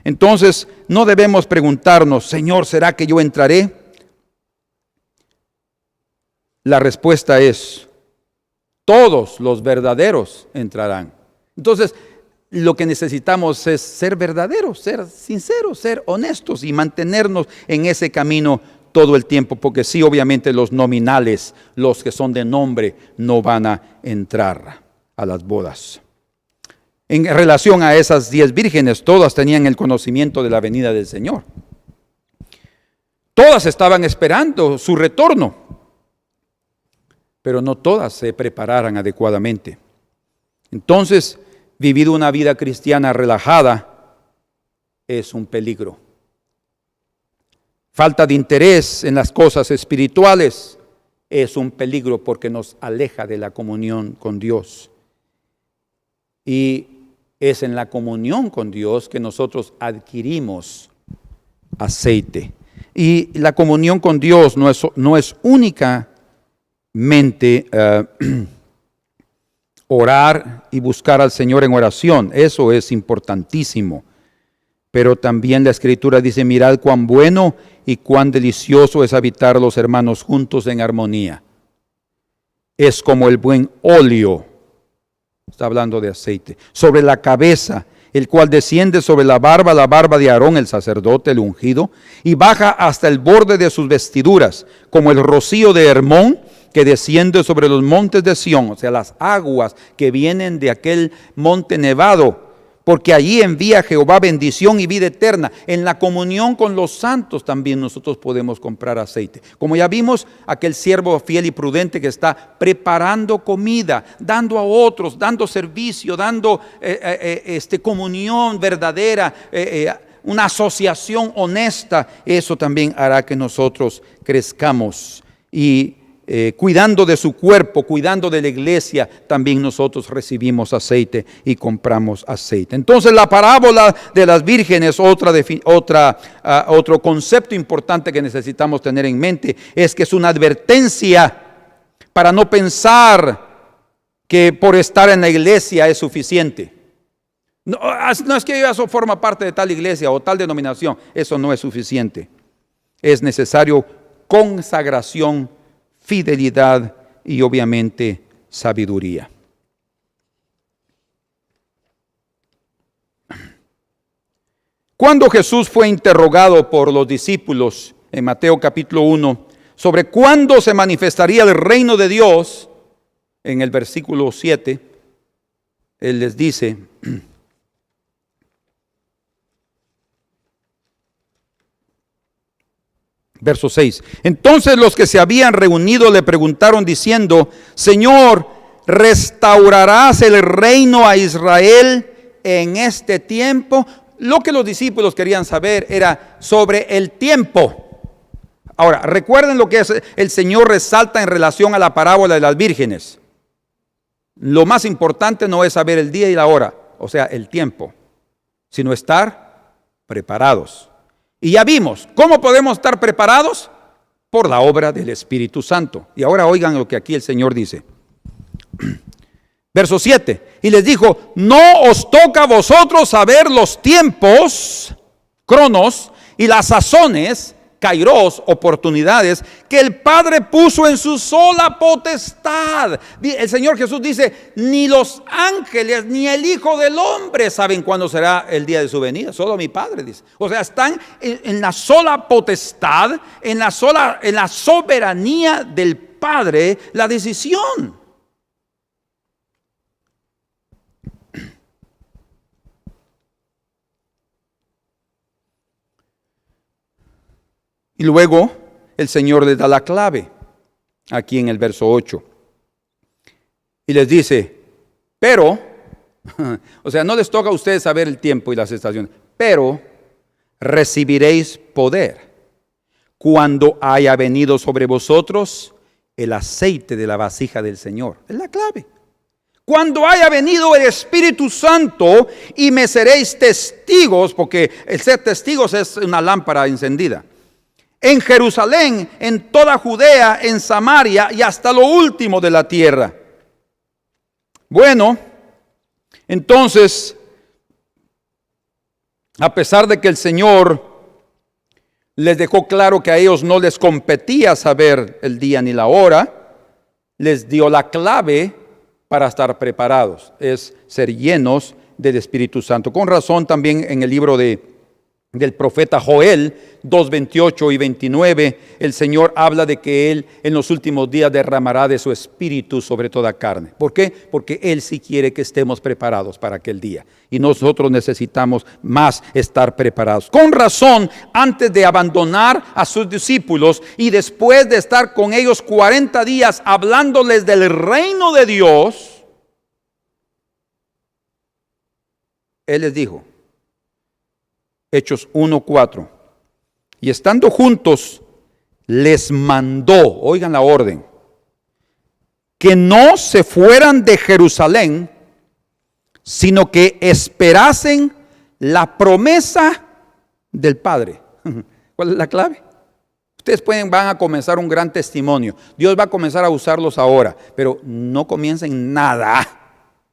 Entonces, no debemos preguntarnos, Señor, ¿será que yo entraré? La respuesta es, todos los verdaderos entrarán. Entonces, lo que necesitamos es ser verdaderos, ser sinceros, ser honestos y mantenernos en ese camino todo el tiempo, porque sí, obviamente los nominales, los que son de nombre, no van a entrar a las bodas. En relación a esas 10 vírgenes, todas tenían el conocimiento de la venida del Señor. Todas estaban esperando su retorno, pero no todas se prepararan adecuadamente. Entonces, vivir una vida cristiana relajada es un peligro. Falta de interés en las cosas espirituales es un peligro porque nos aleja de la comunión con Dios. Y es en la comunión con Dios que nosotros adquirimos aceite. Y la comunión con Dios no es únicamente orar y buscar al Señor en oración, eso es importantísimo. Pero también la Escritura dice, mirad cuán bueno y cuán delicioso es habitar los hermanos juntos en armonía. Es como el buen óleo, está hablando de aceite, sobre la cabeza, el cual desciende sobre la barba de Aarón el sacerdote, el ungido, y baja hasta el borde de sus vestiduras, como el rocío de Hermón, que desciende sobre los montes de Sión, o sea, las aguas que vienen de aquel monte nevado, porque allí envía Jehová bendición y vida eterna. En la comunión con los santos también nosotros podemos comprar aceite. Como ya vimos, aquel siervo fiel y prudente que está preparando comida, dando a otros, dando servicio, dando comunión verdadera, una asociación honesta, eso también hará que nosotros crezcamos y cuidando de su cuerpo, cuidando de la iglesia, también nosotros recibimos aceite y compramos aceite. Entonces la parábola de las vírgenes, otro concepto importante que necesitamos tener en mente, es que es una advertencia para no pensar que por estar en la iglesia es suficiente. No es que eso forma parte de tal iglesia o tal denominación, eso no es suficiente. Es necesario consagración, fidelidad y obviamente sabiduría. Cuando Jesús fue interrogado por los discípulos en Mateo capítulo 1 sobre cuándo se manifestaría el reino de Dios, en el versículo 7, Él les dice, verso 6. Entonces los que se habían reunido le preguntaron diciendo, Señor, ¿restaurarás el reino a Israel en este tiempo? Lo que los discípulos querían saber era sobre el tiempo. Ahora, recuerden lo que el Señor resalta en relación a la parábola de las vírgenes. Lo más importante no es saber el día y la hora, o sea, el tiempo, sino estar preparados. Y ya vimos, ¿cómo podemos estar preparados? Por la obra del Espíritu Santo. Y ahora oigan lo que aquí el Señor dice. Verso 7. Y les dijo, no os toca a vosotros saber los tiempos, cronos, y las sazones, kairos, oportunidades, que el Padre puso en su sola potestad. El Señor Jesús dice, ni los ángeles, ni el Hijo del Hombre saben cuándo será el día de su venida. Solo mi Padre, dice. O sea, están en la sola potestad, en la soberanía del Padre, la decisión. Y luego el Señor les da la clave, aquí en el verso 8. Y les dice, pero, o sea, no les toca a ustedes saber el tiempo y las estaciones, pero recibiréis poder cuando haya venido sobre vosotros el aceite de la vasija del Señor. Es la clave. Cuando haya venido el Espíritu Santo y me seréis testigos, porque el ser testigos es una lámpara encendida. En Jerusalén, en toda Judea, en Samaria y hasta lo último de la tierra. Bueno, entonces, a pesar de que el Señor les dejó claro que a ellos no les competía saber el día ni la hora, les dio la clave para estar preparados, es ser llenos del Espíritu Santo. Con razón también en el libro del profeta Joel 2:28 y 29, el Señor habla de que Él en los últimos días derramará de su Espíritu sobre toda carne. ¿Por qué? Porque Él sí quiere que estemos preparados para aquel día. Y nosotros necesitamos más estar preparados. Con razón, antes de abandonar a sus discípulos y después de estar con ellos 40 días hablándoles del reino de Dios, Él les dijo, Hechos 1:4, y estando juntos les mandó, oigan la orden, que no se fueran de Jerusalén, sino que esperasen la promesa del Padre. ¿Cuál es la clave? Ustedes van a comenzar un gran testimonio. Dios va a comenzar a usarlos ahora, pero no comiencen nada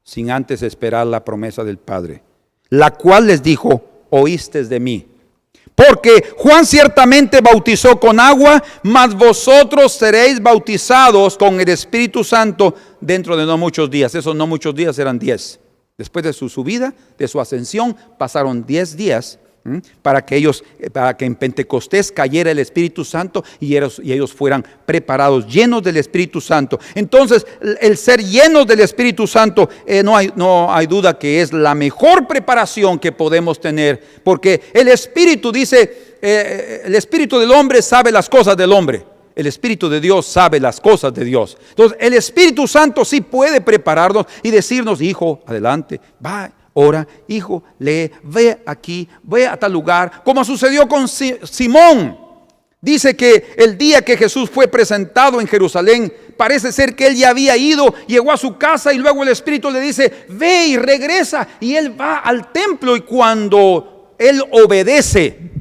sin antes esperar la promesa del Padre, la cual les dijo, oístes de mí. Porque Juan ciertamente bautizó con agua, mas vosotros seréis bautizados con el Espíritu Santo dentro de no muchos días. Esos no muchos días eran 10. Después de su subida, de su ascensión, pasaron 10 días para que en Pentecostés cayera el Espíritu Santo y ellos fueran preparados, llenos del Espíritu Santo. Entonces, el ser llenos del Espíritu Santo, no hay duda que es la mejor preparación que podemos tener, porque el Espíritu dice, el Espíritu del hombre sabe las cosas del hombre. El Espíritu de Dios sabe las cosas de Dios. Entonces, el Espíritu Santo sí puede prepararnos y decirnos, hijo, adelante, va. Ora, hijo, lee, ve aquí, ve a tal lugar, como sucedió con Simón. Dice que el día que Jesús fue presentado en Jerusalén, parece ser que él ya había ido, llegó a su casa y luego el Espíritu le dice, ve y regresa. Y él va al templo y cuando él obedece,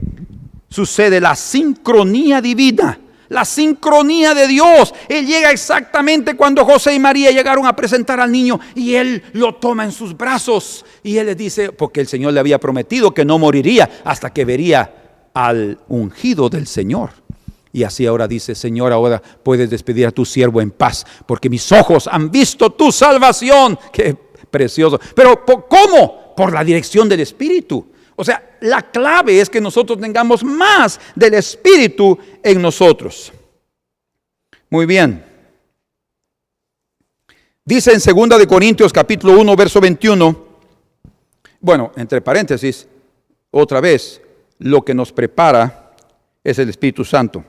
sucede la sincronía divina. La sincronía de Dios. Él llega exactamente cuando José y María llegaron a presentar al niño y él lo toma en sus brazos y él le dice, porque el Señor le había prometido que no moriría hasta que vería al ungido del Señor. Y así ahora dice, Señor, ahora puedes despedir a tu siervo en paz, porque mis ojos han visto tu salvación. Qué precioso. Pero ¿cómo? Por la dirección del Espíritu. O sea, la clave es que nosotros tengamos más del Espíritu en nosotros. Muy bien. Dice en 2 de Corintios capítulo 1, verso 21. Bueno, entre paréntesis, otra vez, lo que nos prepara es el Espíritu Santo.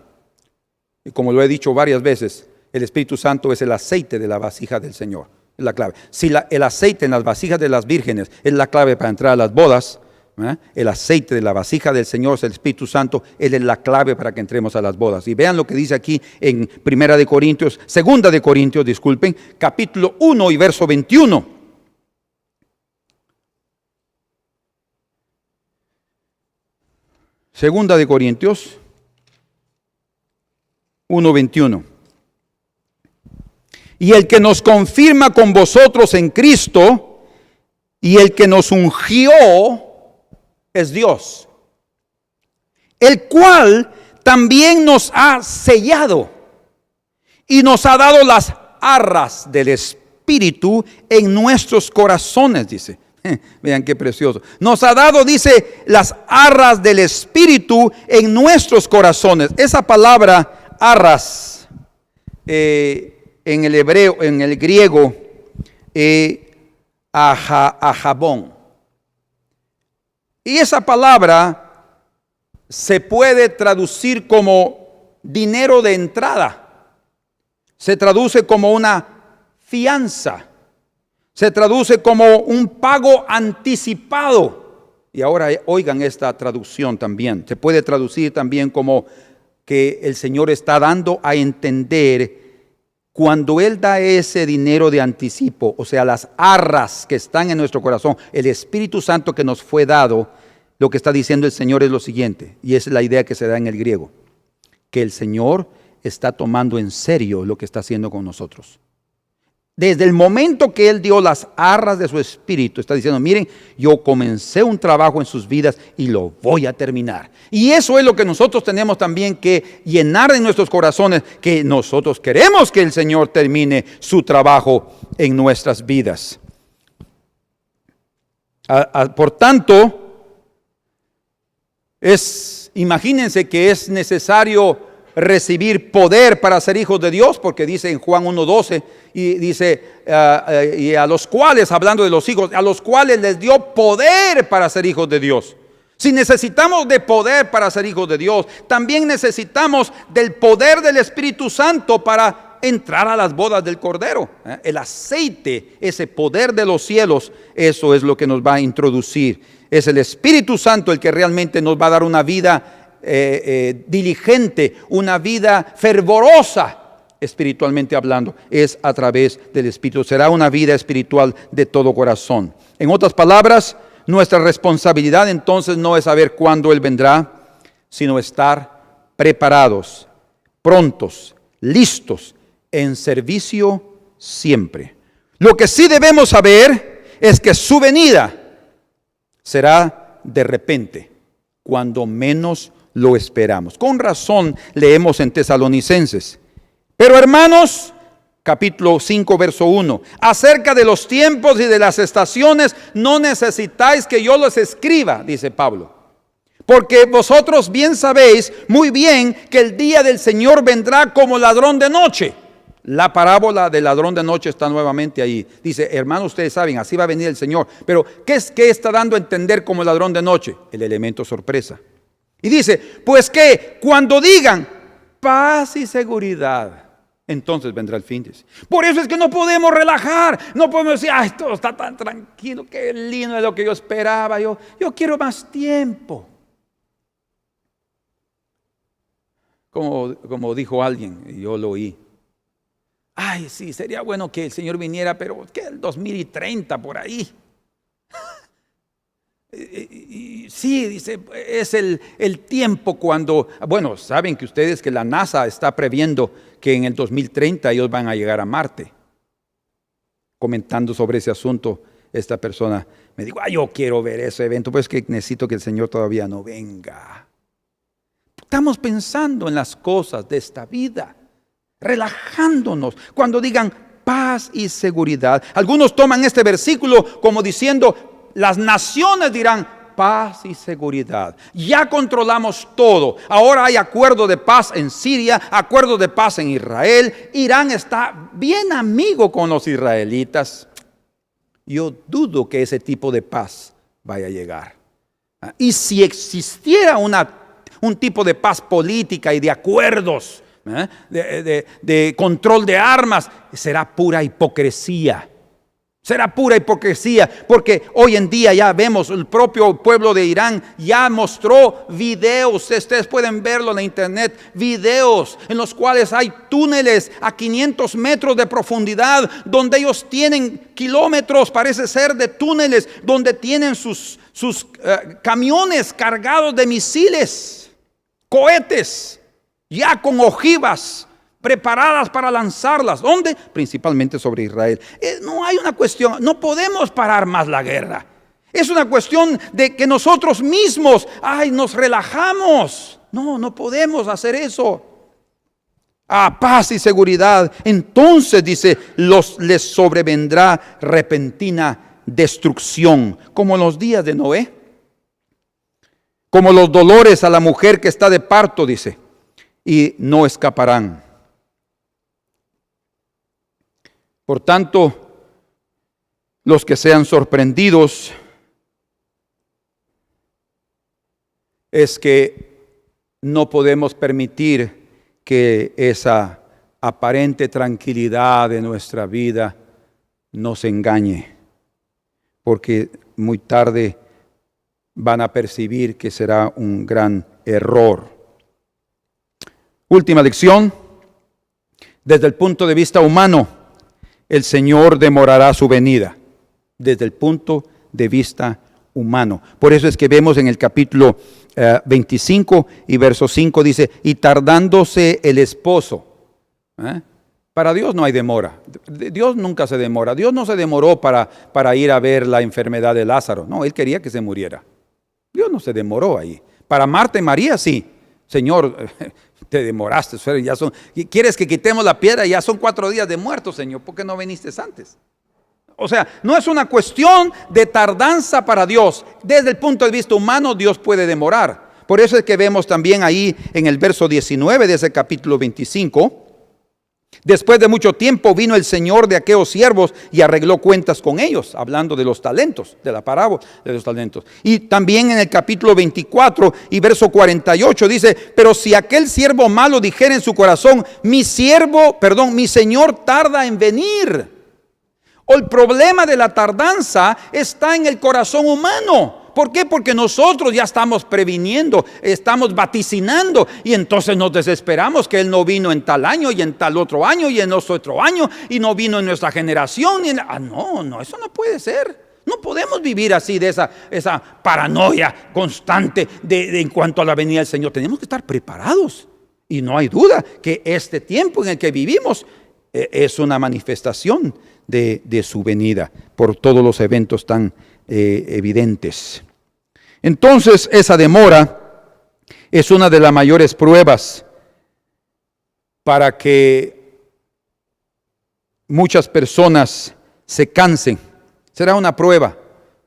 Y como lo he dicho varias veces, el Espíritu Santo es el aceite de la vasija del Señor. Es la clave. Si el aceite en las vasijas de las vírgenes es la clave para entrar a las bodas, El aceite de la vasija del Señor es el Espíritu Santo. Él es la clave para que entremos a las bodas. Y vean lo que dice aquí en Segunda de Corintios, disculpen, capítulo 1 y verso 21. Segunda de Corintios 1:21. Y el que nos confirma con vosotros en Cristo y el que nos ungió es Dios, el cual también nos ha sellado y nos ha dado las arras del Espíritu en nuestros corazones, dice. Vean qué precioso. Nos ha dado, dice, las arras del Espíritu en nuestros corazones. Esa palabra arras, en el hebreo, en el griego, ajabón. Y esa palabra se puede traducir como dinero de entrada. Se traduce como una fianza. Se traduce como un pago anticipado. Y ahora oigan esta traducción también. Se puede traducir también como que el Señor está dando a entender cuando Él da ese dinero de anticipo, o sea, las arras que están en nuestro corazón, el Espíritu Santo que nos fue dado, lo que está diciendo el Señor es lo siguiente, y esa es la idea que se da en el griego, que el Señor está tomando en serio lo que está haciendo con nosotros. Desde el momento que Él dio las arras de su Espíritu, está diciendo, miren, yo comencé un trabajo en sus vidas y lo voy a terminar. Y eso es lo que nosotros tenemos también que llenar en nuestros corazones, que nosotros queremos que el Señor termine su trabajo en nuestras vidas. Por tanto, imagínense que es necesario recibir poder para ser hijos de Dios, porque dice en Juan 1:12, y dice, y a los cuales, hablando de los hijos, a los cuales les dio poder para ser hijos de Dios. Si necesitamos de poder para ser hijos de Dios, también necesitamos del poder del Espíritu Santo para entrar a las bodas del Cordero. El aceite, ese poder de los cielos, eso es lo que nos va a introducir. Es el Espíritu Santo el que realmente nos va a dar una vida diligente, una vida fervorosa, espiritualmente hablando. Es a través del Espíritu. Será una vida espiritual de todo corazón. En otras palabras, nuestra responsabilidad entonces no es saber cuándo Él vendrá, sino estar preparados, prontos, listos, en servicio siempre. Lo que sí debemos saber es que su venida será de repente, cuando menos lo esperamos. Con razón leemos en Tesalonicenses. Pero hermanos, capítulo 5, verso 1, acerca de los tiempos y de las estaciones, no necesitáis que yo los escriba, dice Pablo. Porque vosotros bien sabéis muy bien que el día del Señor vendrá como ladrón de noche. La parábola del ladrón de noche está nuevamente ahí. Dice, hermanos, ustedes saben, así va a venir el Señor. Pero, ¿qué está dando a entender como ladrón de noche? El elemento sorpresa. Y dice, pues que cuando digan paz y seguridad, entonces vendrá el fin. Dice. Por eso es que no podemos relajar, no podemos decir, ay, todo está tan tranquilo, qué lindo es lo que yo esperaba, yo quiero más tiempo. Como dijo alguien, y yo lo oí, ay, sí, sería bueno que el Señor viniera, pero que el 2030 por ahí. Sí, dice, es el tiempo cuando, bueno, saben que ustedes que la NASA está previendo que en el 2030 ellos van a llegar a Marte. Comentando sobre ese asunto, esta persona me dijo, yo quiero ver ese evento, pues que necesito que el Señor todavía no venga. Estamos pensando en las cosas de esta vida, relajándonos. Cuando digan paz y seguridad, algunos toman este versículo como diciendo, las naciones dirán paz y seguridad. Ya controlamos todo. Ahora hay acuerdo de paz en Siria, acuerdo de paz en Israel. Irán está bien amigo con los israelitas. Yo dudo que ese tipo de paz vaya a llegar. Y si existiera un tipo de paz política y de acuerdos, de control de armas, será pura hipocresía. Será pura hipocresía, porque hoy en día ya vemos, el propio pueblo de Irán ya mostró videos, ustedes pueden verlo en la internet, videos en los cuales hay túneles a 500 metros de profundidad, donde ellos tienen kilómetros, parece ser, de túneles, donde tienen sus camiones cargados de misiles, cohetes, ya con ojivas preparadas para lanzarlas. ¿Dónde? Principalmente sobre Israel. No hay una cuestión, no podemos parar más la guerra. Es una cuestión de que nosotros mismos, nos relajamos. No podemos hacer eso. Paz y seguridad. Entonces dice, les sobrevendrá repentina destrucción, como en los días de Noé, como los dolores a la mujer que está de parto, dice, y no escaparán. Por tanto, los que sean sorprendidos es que no podemos permitir que esa aparente tranquilidad de nuestra vida nos engañe, porque muy tarde van a percibir que será un gran error. Última lección, desde el punto de vista humano, el Señor demorará su venida, desde el punto de vista humano. Por eso es que vemos en el capítulo 25 y verso 5 dice, y tardándose el esposo. Para Dios no hay demora. Dios nunca se demora. Dios no se demoró para ir a ver la enfermedad de Lázaro. No, Él quería que se muriera. Dios no se demoró ahí. Para Marta y María sí. Señor, te demoraste, ¿quieres que quitemos la piedra? Ya son 4 días de muerto, Señor, ¿por qué no viniste antes? O sea, no es una cuestión de tardanza para Dios. Desde el punto de vista humano, Dios puede demorar. Por eso es que vemos también ahí en el verso 19 de ese capítulo 25, después de mucho tiempo vino el Señor de aquellos siervos y arregló cuentas con ellos, hablando de los talentos, de la parábola de los talentos. Y también en el capítulo 24 y verso 48 dice, pero si aquel siervo malo dijera en su corazón, mi Señor tarda en venir. O el problema de la tardanza está en el corazón humano. ¿Por qué? Porque nosotros ya estamos previniendo, estamos vaticinando y entonces nos desesperamos que Él no vino en tal año y en tal otro año y en otro año y no vino en nuestra generación. No, eso no puede ser. No podemos vivir así de esa paranoia constante en cuanto a la venida del Señor. Tenemos que estar preparados y no hay duda que este tiempo en el que vivimos es una manifestación de su venida por todos los eventos tan evidentes. Entonces esa demora es una de las mayores pruebas para que muchas personas se cansen. Será una prueba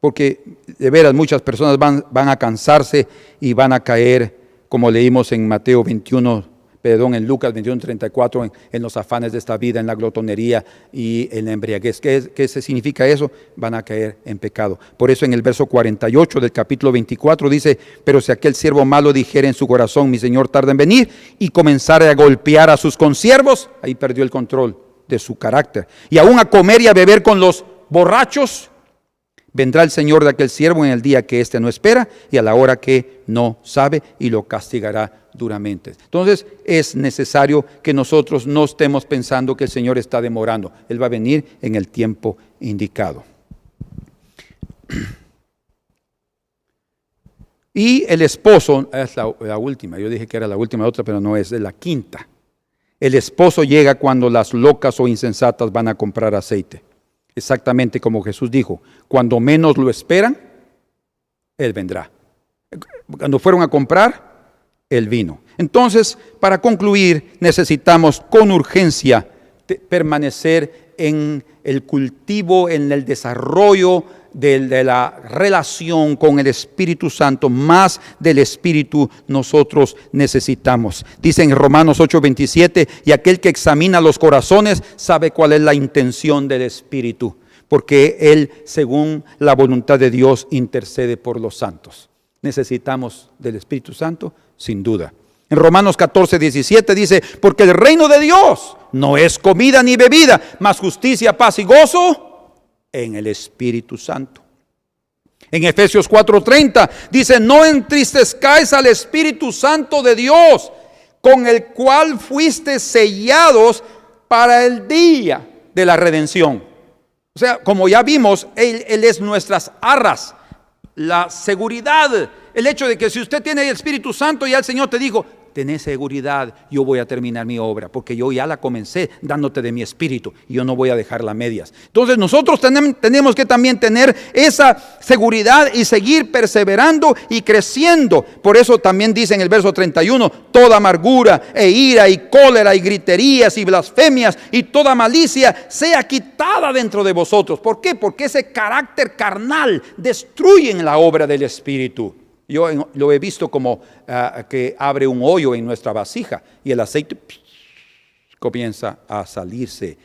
porque de veras muchas personas van a cansarse y van a caer, como leímos en Mateo 21, en Lucas 21:34, en los afanes de esta vida, en la glotonería y en la embriaguez. ¿Qué significa eso? Van a caer en pecado. Por eso en el verso 48 del capítulo 24 dice, pero si aquel siervo malo dijera en su corazón, mi Señor tarda en venir, y comenzara a golpear a sus consiervos, ahí perdió el control de su carácter, y aún a comer y a beber con los borrachos, vendrá el Señor de aquel siervo en el día que éste no espera y a la hora que no sabe, y lo castigará duramente. Entonces es necesario que nosotros no estemos pensando que el Señor está demorando. Él va a venir en el tiempo indicado. Y el esposo, es la última, yo dije que era la última, otra, pero no es la quinta. El esposo llega cuando las locas o insensatas van a comprar aceite. Exactamente como Jesús dijo, cuando menos lo esperan, Él vendrá. Cuando fueron a comprar, Él vino. Entonces, para concluir, necesitamos con urgencia permanecer en el cultivo, en el desarrollo de la relación con el Espíritu Santo. Más del Espíritu nosotros necesitamos. Dice en Romanos 8:27, y aquel que examina los corazones sabe cuál es la intención del Espíritu, porque Él, según la voluntad de Dios, intercede por los santos. Necesitamos del Espíritu Santo, sin duda. En Romanos 14:17 dice, porque el reino de Dios no es comida ni bebida, mas justicia, paz y gozo en el Espíritu Santo. En Efesios 4:30 dice: no entristezcáis al Espíritu Santo de Dios, con el cual fuiste sellados para el día de la redención. O sea, como ya vimos, Él es nuestras arras, la seguridad, el hecho de que si usted tiene el Espíritu Santo, ya el Señor te dijo: tenés seguridad, yo voy a terminar mi obra, porque yo ya la comencé dándote de mi Espíritu y yo no voy a dejarla a medias. Entonces nosotros tenemos que también tener esa seguridad y seguir perseverando y creciendo. Por eso también dice en el verso 31: toda amargura e ira y cólera y griterías y blasfemias y toda malicia sea quitada dentro de vosotros. ¿Por qué? Porque ese carácter carnal destruye la obra del Espíritu. Yo lo he visto como que abre un hoyo en nuestra vasija y el aceite comienza a salirse.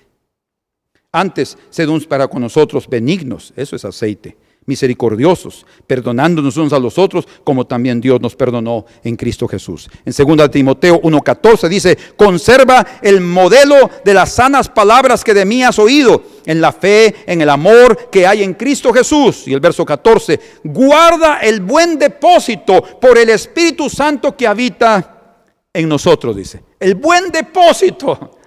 Antes, sed para con nosotros benignos, eso es aceite, misericordiosos, perdonándonos unos a los otros, como también Dios nos perdonó en Cristo Jesús. En 2 Timoteo 1:14 dice: conserva el modelo de las sanas palabras que de mí has oído, en la fe, en el amor que hay en Cristo Jesús. Y el verso 14: guarda el buen depósito por el Espíritu Santo que habita en nosotros, dice. El buen depósito.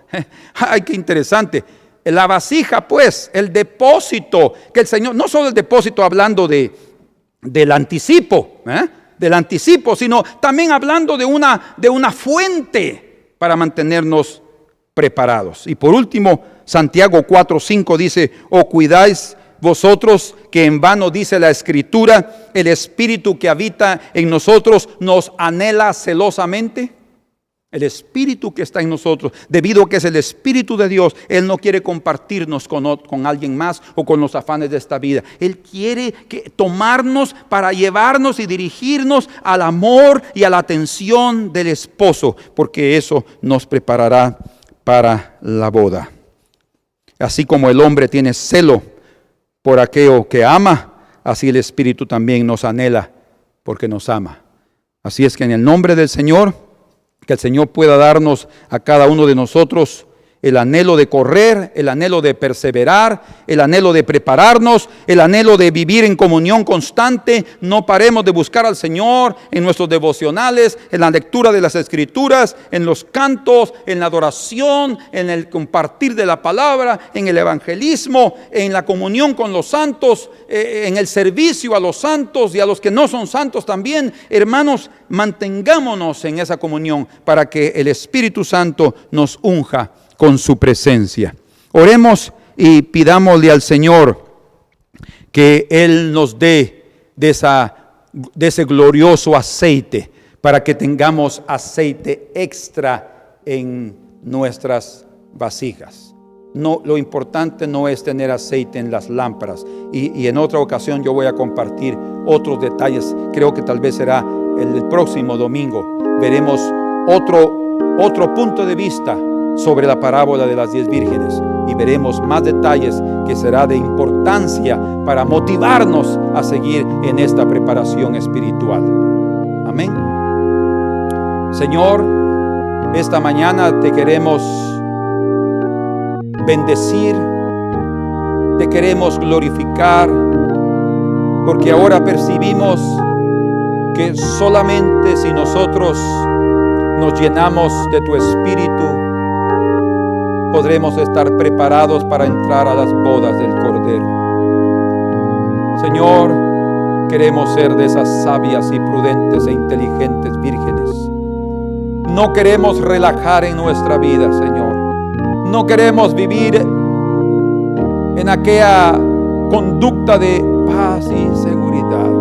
Ay, qué interesante. La vasija, pues, el depósito que el Señor, no solo el depósito hablando del anticipo, sino también hablando de una fuente para mantenernos preparados. Y por último, Santiago 4:5 dice: o cuidáis vosotros que en vano, dice la Escritura, el Espíritu que habita en nosotros nos anhela celosamente. El Espíritu que está en nosotros, debido a que es el Espíritu de Dios, Él no quiere compartirnos con alguien más o con los afanes de esta vida. Él quiere tomarnos para llevarnos y dirigirnos al amor y a la atención del esposo, porque eso nos preparará para la boda. Así como el hombre tiene celo por aquello que ama, así el Espíritu también nos anhela porque nos ama. Así es que en el nombre del Señor, que el Señor pueda darnos a cada uno de nosotros el anhelo de correr, el anhelo de perseverar, el anhelo de prepararnos, el anhelo de vivir en comunión constante. No paremos de buscar al Señor en nuestros devocionales, en la lectura de las Escrituras, en los cantos, en la adoración, en el compartir de la palabra, en el evangelismo, en la comunión con los santos, en el servicio a los santos y a los que no son santos también. Hermanos, mantengámonos en esa comunión para que el Espíritu Santo nos unja con su presencia. Oremos y pidámosle al Señor que Él nos dé de ese glorioso aceite, para que tengamos aceite extra en nuestras vasijas. No, lo importante no es tener aceite en las lámparas. Y en otra ocasión yo voy a compartir otros detalles. Creo que tal vez será el próximo domingo. Veremos otro punto de vista sobre la parábola de las 10 vírgenes y veremos más detalles que será de importancia para motivarnos a seguir en esta preparación espiritual. Amén. Señor, esta mañana te queremos bendecir, te queremos glorificar, porque ahora percibimos que solamente si nosotros nos llenamos de tu Espíritu, podremos estar preparados para entrar a las bodas del Cordero. Señor, queremos ser de esas sabias y prudentes e inteligentes vírgenes. No queremos relajar en nuestra vida, Señor. No queremos vivir en aquella conducta de paz y seguridad.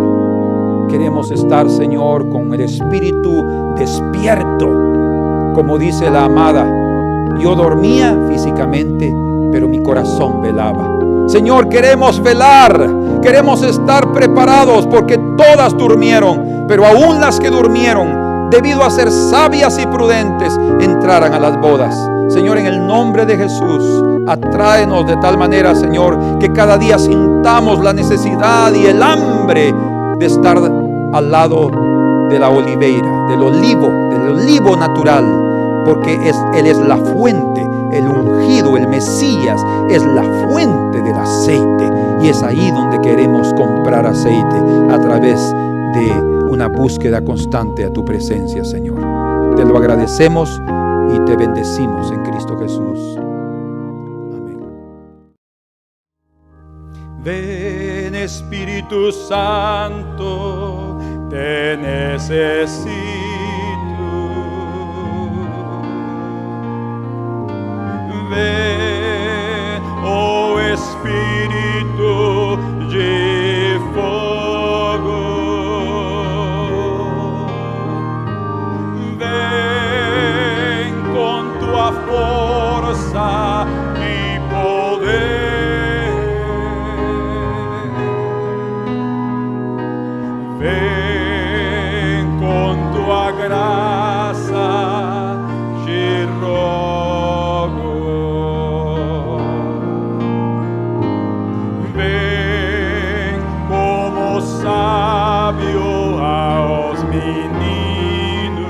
Queremos estar, Señor, con el espíritu despierto, como dice la amada. Yo dormía físicamente, pero mi corazón velaba. Señor, queremos velar, queremos estar preparados, porque todas durmieron, pero aún las que durmieron, debido a ser sabias y prudentes, entrarán a las bodas. Señor, en el nombre de Jesús, atráenos de tal manera, Señor, que cada día sintamos la necesidad y el hambre de estar al lado de la oliveira, del olivo natural, porque Él es la fuente, el ungido, el Mesías, es la fuente del aceite. Y es ahí donde queremos comprar aceite, a través de una búsqueda constante a tu presencia, Señor. Te lo agradecemos y te bendecimos en Cristo Jesús. Amén. Ven, Espíritu Santo, te necesito. Ven, oh Espíritu de fuego. Ven con tu fuerza y poder. Ven con tu gracia, te rogo. Ven como sabio aos meninos,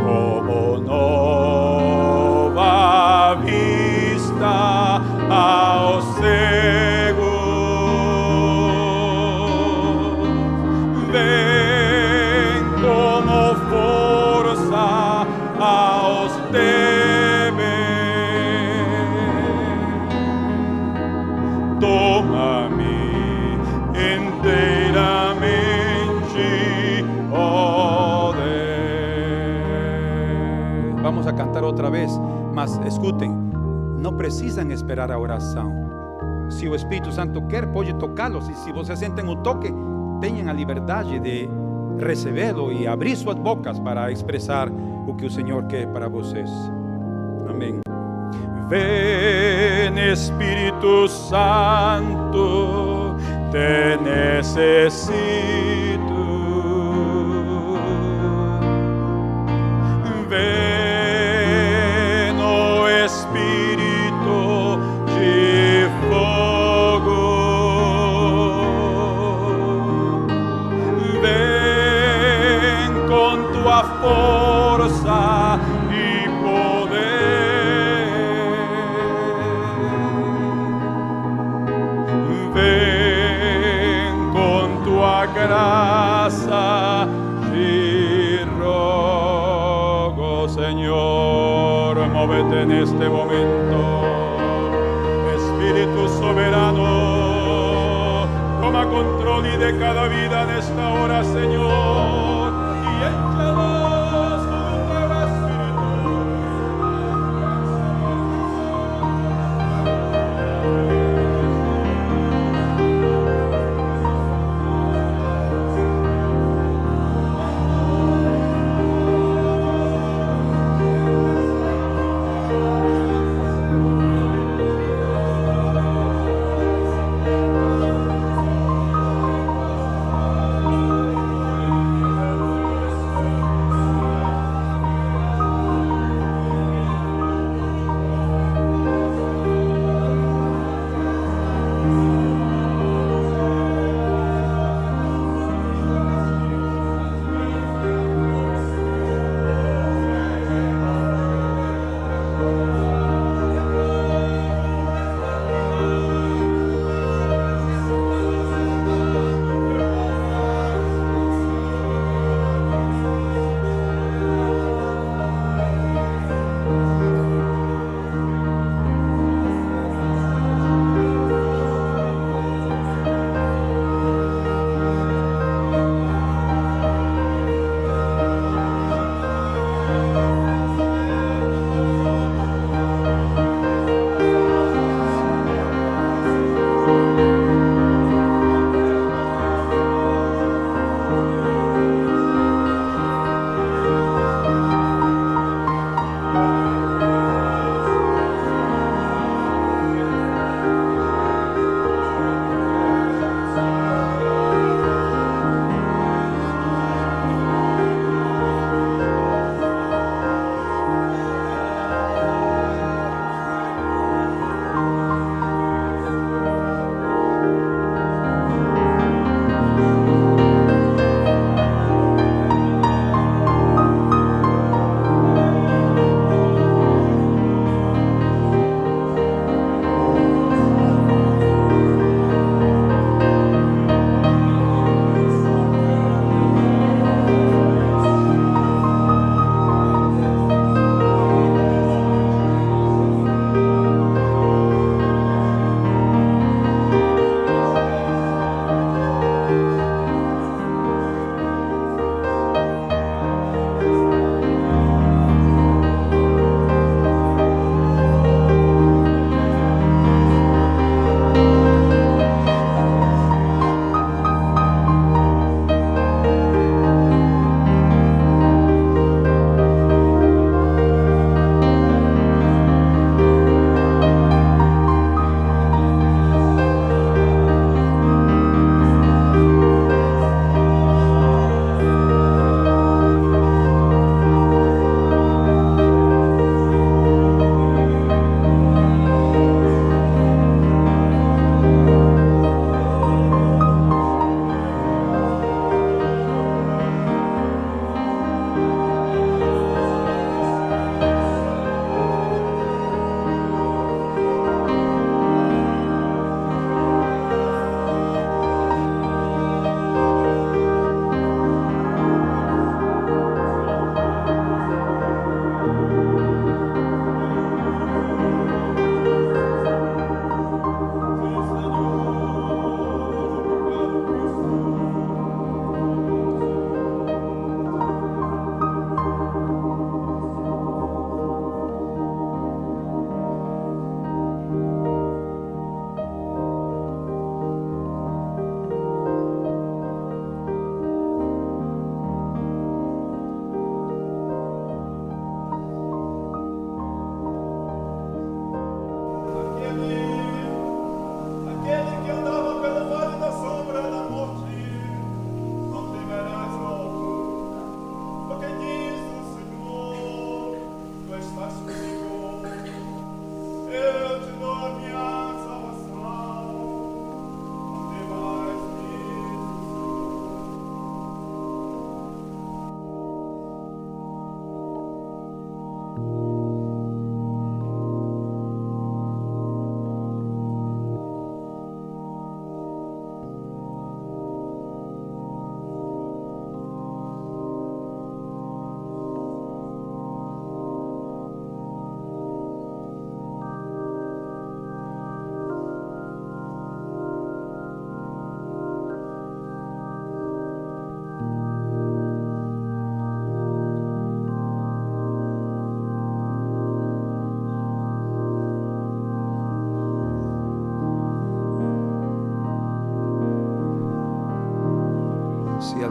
como nova vista aos cegos. Ven como força aos débeis. Toma-me inteiramente, ó Deus. Vamos a cantar otra vez, mas escutem, não precisam esperar a oração. Se o Espírito Santo quer, pode tocá-los. E se vocês sentem o toque, tenham a liberdade de recebê-lo e abrir suas bocas para expressar o que o Senhor quer para vocês. Amém. Ven, Espíritu Santo, te necesito. Ven, oh Espíritu de fuego. Ven con tu fuerza y poder. Ven con tu gracia y rogo, Señor, móvete en este momento. Espíritu soberano, toma control y de cada vida en esta hora, Señor, y échalos con tu Espíritu.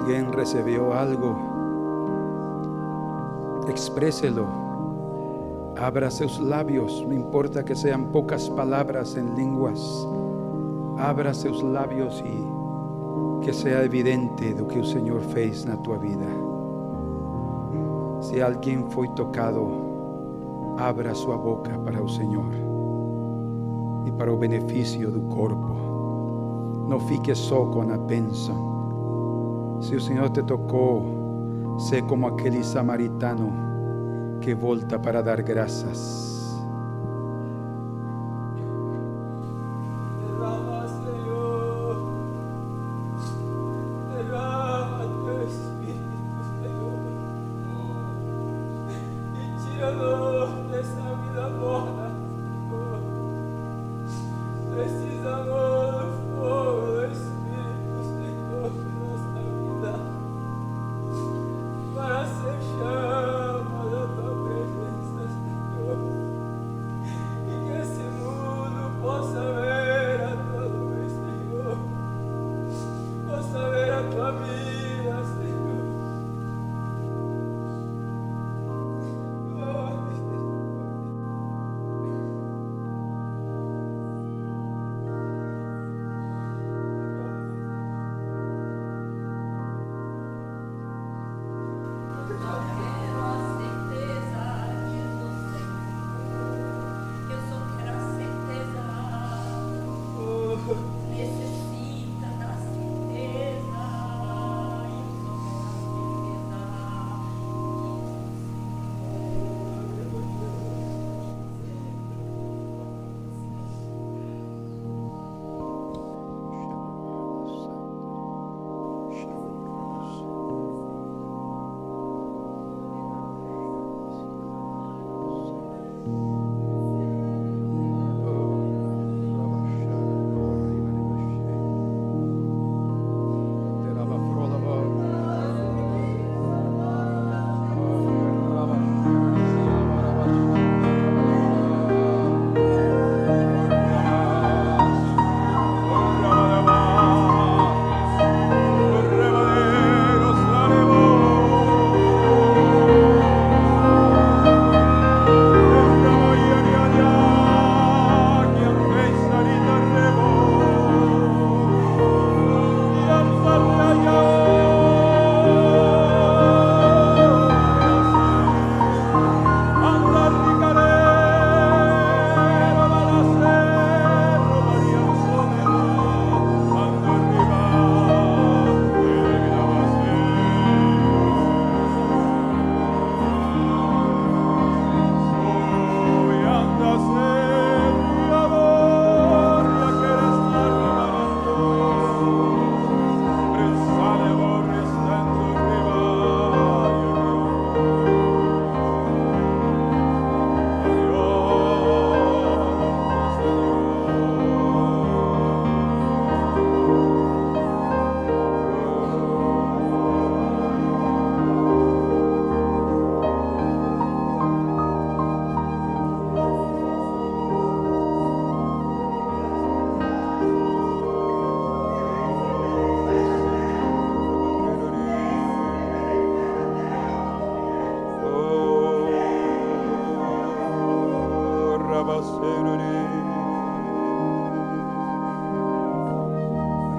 alguien recibió algo, expréselo. Abra sus labios, no importa que sean pocas palabras en lenguas. Abra sus labios y que sea evidente lo que el Señor fez na tua vida. Si alguien foi tocado, abra sua boca para o Senhor e para o benefício do corpo. Não fique só com a bênção. Se o Senhor te tocou, sé como aquele samaritano que volta para dar graças.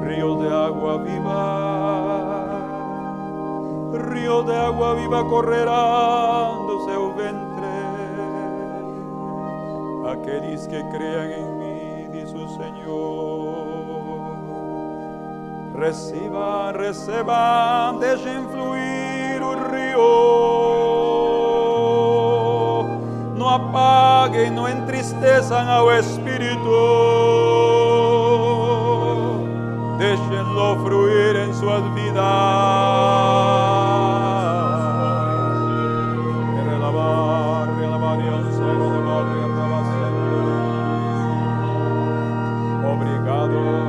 Ríos de agua viva, ríos de agua viva correrán do seu ventre. Aqueles que crean en mí, dice o Senhor, reciban, deixem fluir o río. No apaguen, no entristezan ao Espírito. Déjenlo fluir en sus vidas. Obrigado.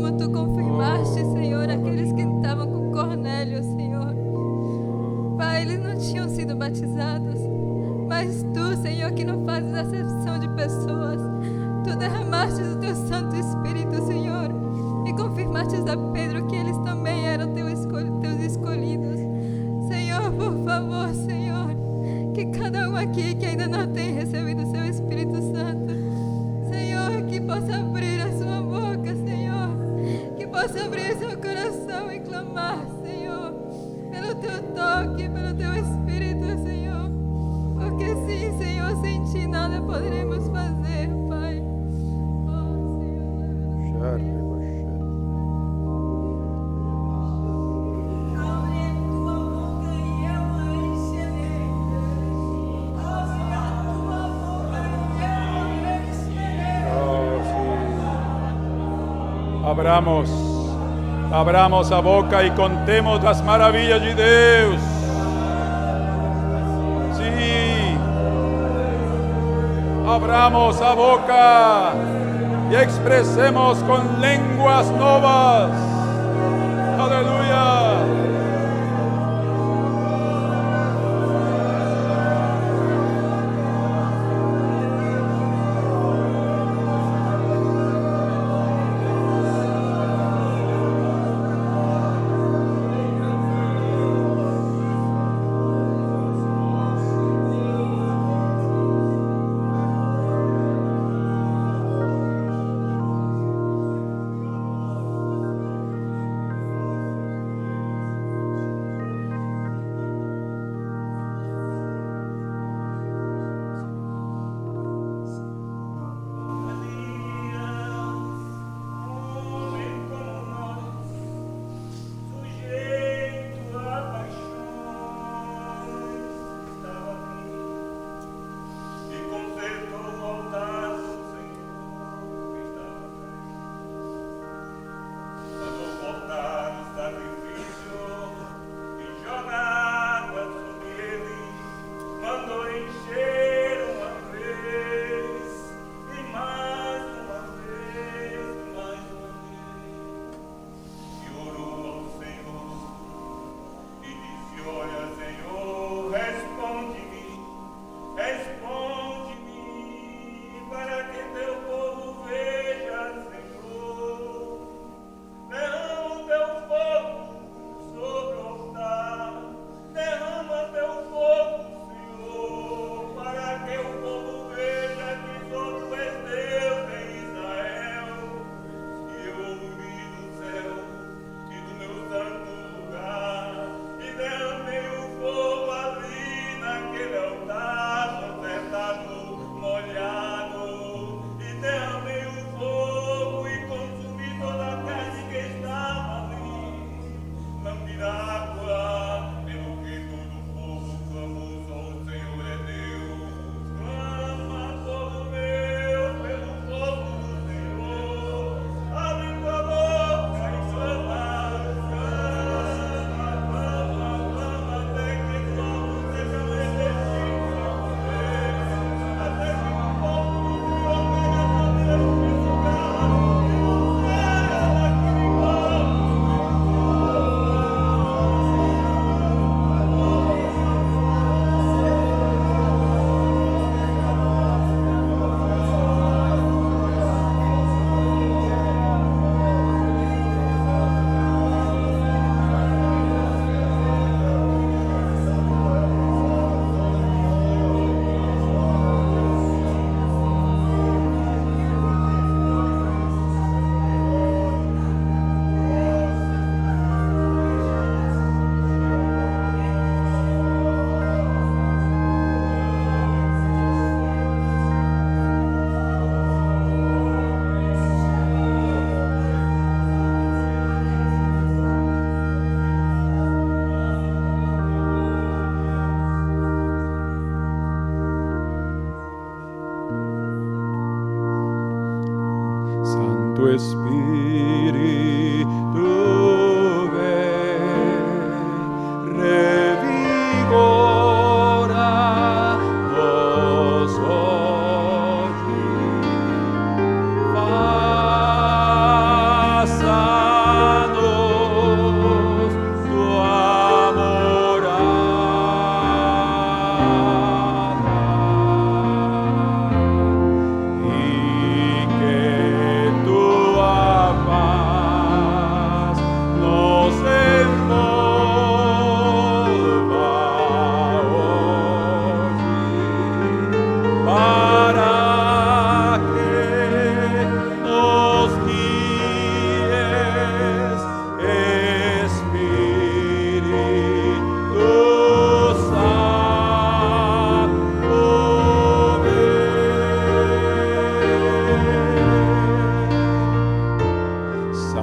como tu confirmaste, Senhor, aqueles que estavam com Cornélio, Senhor. Pai, eles não tinham sido batizados, mas tu, Senhor, que não fazes acepção de pessoas, tu derramaste o teu Santo Espírito, Senhor, e confirmaste a Pedro que eles também eram teus escolhidos. Senhor, por favor, Senhor, que cada um aqui que ainda não tem recebido o seu Espírito Santo, Senhor, que possa abrir a sua boca, Senhor, que possa abrir seu coração e clamar, Senhor, pelo teu toque, pelo teu Espírito, Senhor, porque sim, Senhor, sem ti nada poderemos fazer, Pai. Oh, Senhor. Abramos a boca y contemos las maravillas de Dios. Sí, abramos a boca y expresemos con lenguas novas. Aleluya.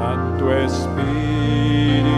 Santo Espíritu,